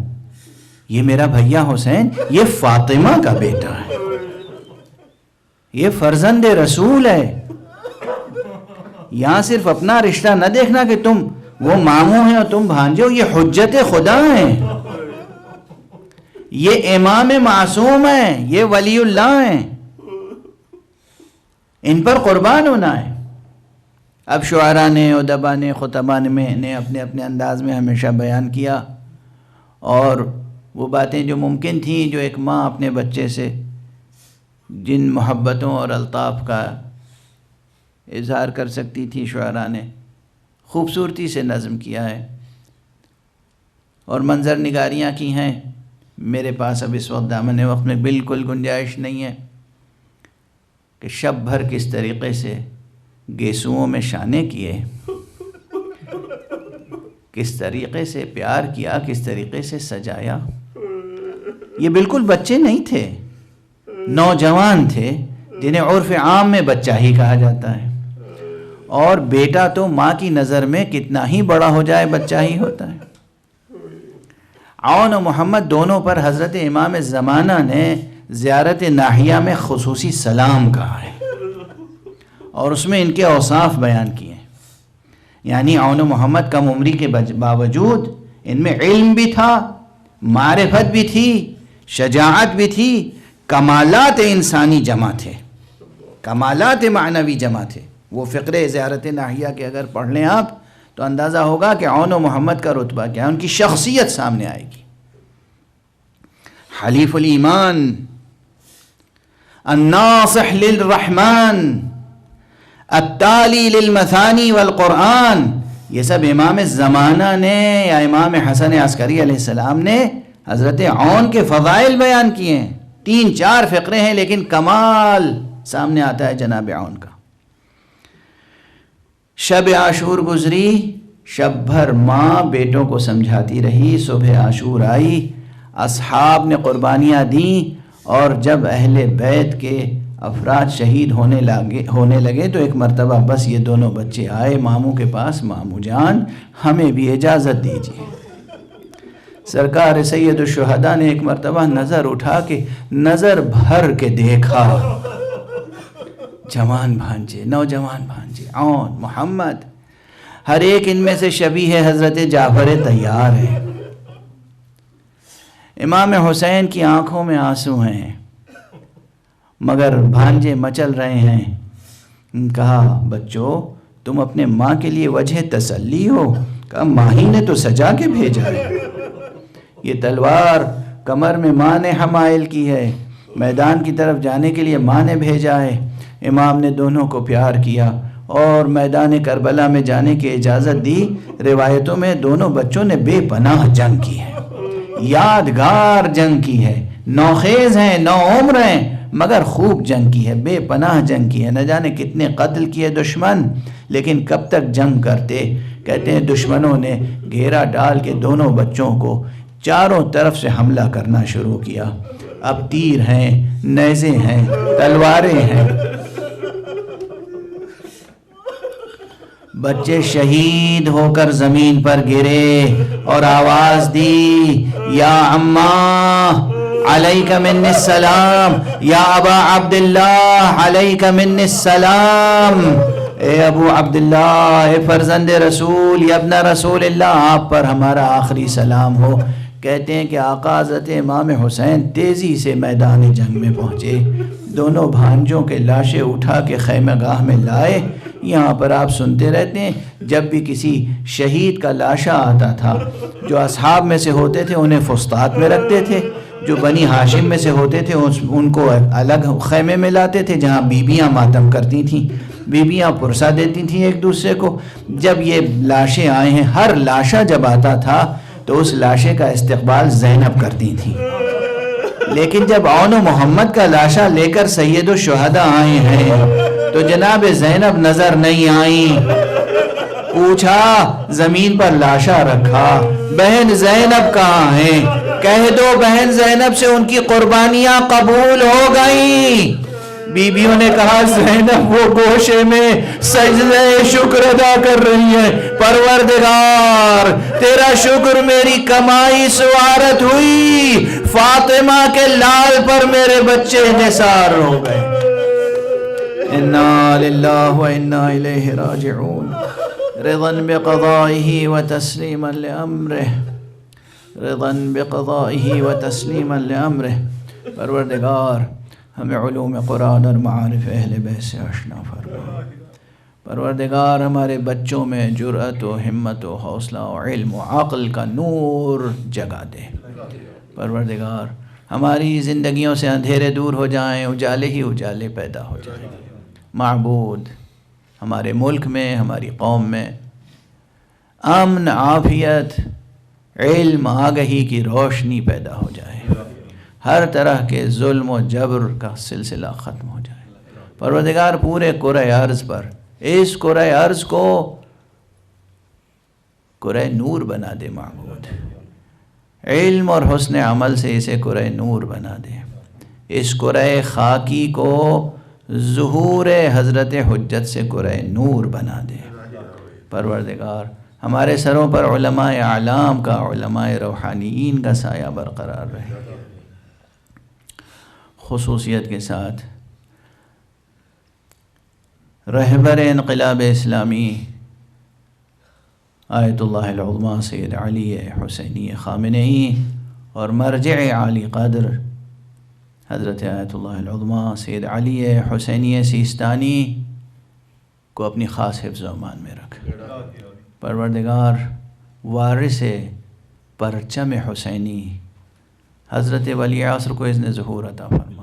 یہ میرا بھیا حسین یہ فاطمہ کا بیٹا ہے، یہ فرزند رسول ہے. یہاں صرف اپنا رشتہ نہ دیکھنا کہ تم وہ ماموں ہیں اور تم بھانجے ہو، یہ حجت خدا ہیں، یہ امام معصوم ہیں، یہ ولی اللہ ہیں، ان پر قربان ہونا ہے. اب شعراء نے، ادباء نے، خطباء نے اپنے اپنے انداز میں ہمیشہ بیان کیا، اور وہ باتیں جو ممکن تھیں جو ایک ماں اپنے بچے سے جن محبتوں اور الطاف کا اظہار کر سکتی تھی، شعراء نے خوبصورتی سے نظم کیا ہے اور منظر نگاریاں کی ہیں. میرے پاس اب اس وقت دامن وقت میں بالکل گنجائش نہیں ہے کہ شب بھر کس طریقے سے گیسوؤں میں شانے کیے، کس طریقے سے پیار کیا، کس طریقے سے سجایا. یہ بالکل بچے نہیں تھے، نوجوان تھے جنہیں عرف عام میں بچہ ہی کہا جاتا ہے. اور بیٹا تو ماں کی نظر میں کتنا ہی بڑا ہو جائے بچہ ہی ہوتا ہے. عون و محمد دونوں پر حضرت امام زمانہ نے زیارت ناحیہ میں خصوصی سلام کہا ہے اور اس میں ان کے اوصاف بیان کیے ہیں. یعنی عون و محمد کم عمری کے باوجود ان میں علم بھی تھا، معرفت بھی تھی، شجاعت بھی تھی، کمالات انسانی جمع تھے، کمالات معنوی جمع تھے. وہ فقرے زیارت ناحیہ کے اگر پڑھ لیں آپ تو اندازہ ہوگا کہ عون و محمد کا رتبہ کیا ہے، ان کی شخصیت سامنے آئے گی. حلیف الایمان، الناصح للرحمن، التالی للمثانی والقرآن، یہ سب امام زمانہ نے یا امام حسن عسکری علیہ السلام نے حضرت عون کے فضائل بیان کیے ہیں. 3-4 فقرے ہیں لیکن کمال سامنے آتا ہے جناب عون کا. شب عاشور گزری، شب بھر ماں بیٹوں کو سمجھاتی رہی. صبح عاشور آئی، اصحاب نے قربانیاں دیں، اور جب اہل بیت کے افراد شہید ہونے لگے تو ایک مرتبہ بس یہ دونوں بچے آئے ماموں کے پاس، ماموں جان ہمیں بھی اجازت دیجیے۔ سرکار سید الشہداء نے ایک مرتبہ نظر اٹھا کے نظر بھر کے دیکھا، جوان بھانجے، نوجوان بھانجے، عون، محمد، ہر ایک ان میں سے شبیہ حضرت جعفر طیار ہے۔ امام حسین کی آنکھوں میں آنسو ہیں مگر بھانجے مچل رہے ہیں۔ کہا بچوں تم اپنے ماں کے لیے وجہ تسلی ہو؟ کہا ماں ہی نے تو سجا کے بھیجا ہے، یہ تلوار کمر میں ماں نے حمائل کی ہے، میدان کی طرف جانے کے لیے ماں نے بھیجا ہے۔ امام نے دونوں کو پیار کیا اور میدان کربلا میں جانے کی اجازت دی۔ روایتوں میں دونوں بچوں نے بے پناہ جنگ کی ہے، یادگار جنگ کی ہے، نوخیز ہیں، نو عمر ہیں، مگر خوب جنگ کی ہے، بے پناہ جنگ کی ہے۔ نہ جانے کتنے قتل کیے دشمن، لیکن کب تک جنگ کرتے؟ کہتے ہیں دشمنوں نے گھیرا ڈال کے دونوں بچوں کو چاروں طرف سے حملہ کرنا شروع کیا۔ اب تیر ہیں، نیزے ہیں، تلواریں ہیں، بچے شہید ہو کر زمین پر گرے اور آواز دی، یا عمّا علیک منی السلام، یا ابا عبداللہ علیک منی السلام، اے ابو عبداللہ، اے فرزند رسول، یا ابن رسول اللہ، آپ پر ہمارا آخری سلام ہو۔ کہتے ہیں کہ آقا حضرت امام حسین تیزی سے میدان جنگ میں پہنچے، دونوں بھانجوں کے لاشیں اٹھا کے خیمہ گاہ میں لائے۔ یہاں پر آپ سنتے رہتے ہیں جب بھی کسی شہید کا لاشا آتا تھا، جو اصحاب میں سے ہوتے تھے انہیں فسطاط میں رکھتے تھے، جو بنی ہاشم میں سے ہوتے تھے ان کو الگ خیمے میں لاتے تھے جہاں بیویاں ماتم کرتی تھیں، بیویاں پرسہ دیتی تھیں ایک دوسرے کو۔ جب یہ لاشیں آئے ہیں، ہر لاشا جب آتا تھا تو اس لاشے کا استقبال زینب کرتی تھیں، لیکن جب عون و محمد کا لاشا لے کر سید الشہداء آئے ہیں تو جناب زینب نظر نہیں آئیں۔ پوچھا، زمین پر لاشا رکھا، بہن زینب کہاں ہیں؟ کہہ دو بہن زینب سے ان کی قربانیاں قبول ہو گئیں۔ بیویوں نے کہا زینب وہ گوشے میں سجدہ شکر ادا کر رہی ہے، پروردگار تیرا شکر میری کمائی سوارت ہوئی، فاطمہ کے لال پر میرے بچے نثار ہو گئے۔ انا للہ و انا الیہ راجعون، رضا بقضائہ و تسلیما لامرہ، رضا بقضائہ و تسلیما لامرہ۔ پروردگار ہمیں علوم قرآن اور معارف اہل بیت سے آشنا فرما۔ پروردگار ہمارے بچوں میں جرأت و ہمت و حوصلہ و علم و عقل کا نور جگا دے۔ پروردگار ہماری زندگیوں سے اندھیرے دور ہو جائیں، اجالے ہی اجالے پیدا ہو جائیں۔ معبود ہمارے ملک میں، ہماری قوم میں امن، عافیت، علم، آگہی کی روشنی پیدا ہو جائے، ہر طرح کے ظلم و جبر کا سلسلہ ختم ہو جائے۔ پروردگار پورے کرۂ ارض پر اس کرۂ ارض کو کرۂ نور بنا دے معبود، علم اور حسن عمل سے اسے کرۂ نور بنا دے، اس کرۂ خاکی کو ظہور حضرت حجت سے کرۂ نور بنا دے۔ پروردگار ہمارے سروں پر علماء اعلام کا، علماء روحانیین کا سایہ برقرار رہے۔ خصوصیت کے ساتھ رہبر انقلاب اسلامی آیت اللہ العظمیٰ سید علی حسینی خامنئی اور مرجع عالی قدر حضرت آیت اللہ العظمیٰ سید علی حسینی سیستانی کو اپنی خاص حفظ و امان میں رکھ۔ پروردگار وارث پرچم حسینی حضرت ولی عصر کو اذن ظہور عطا فرما۔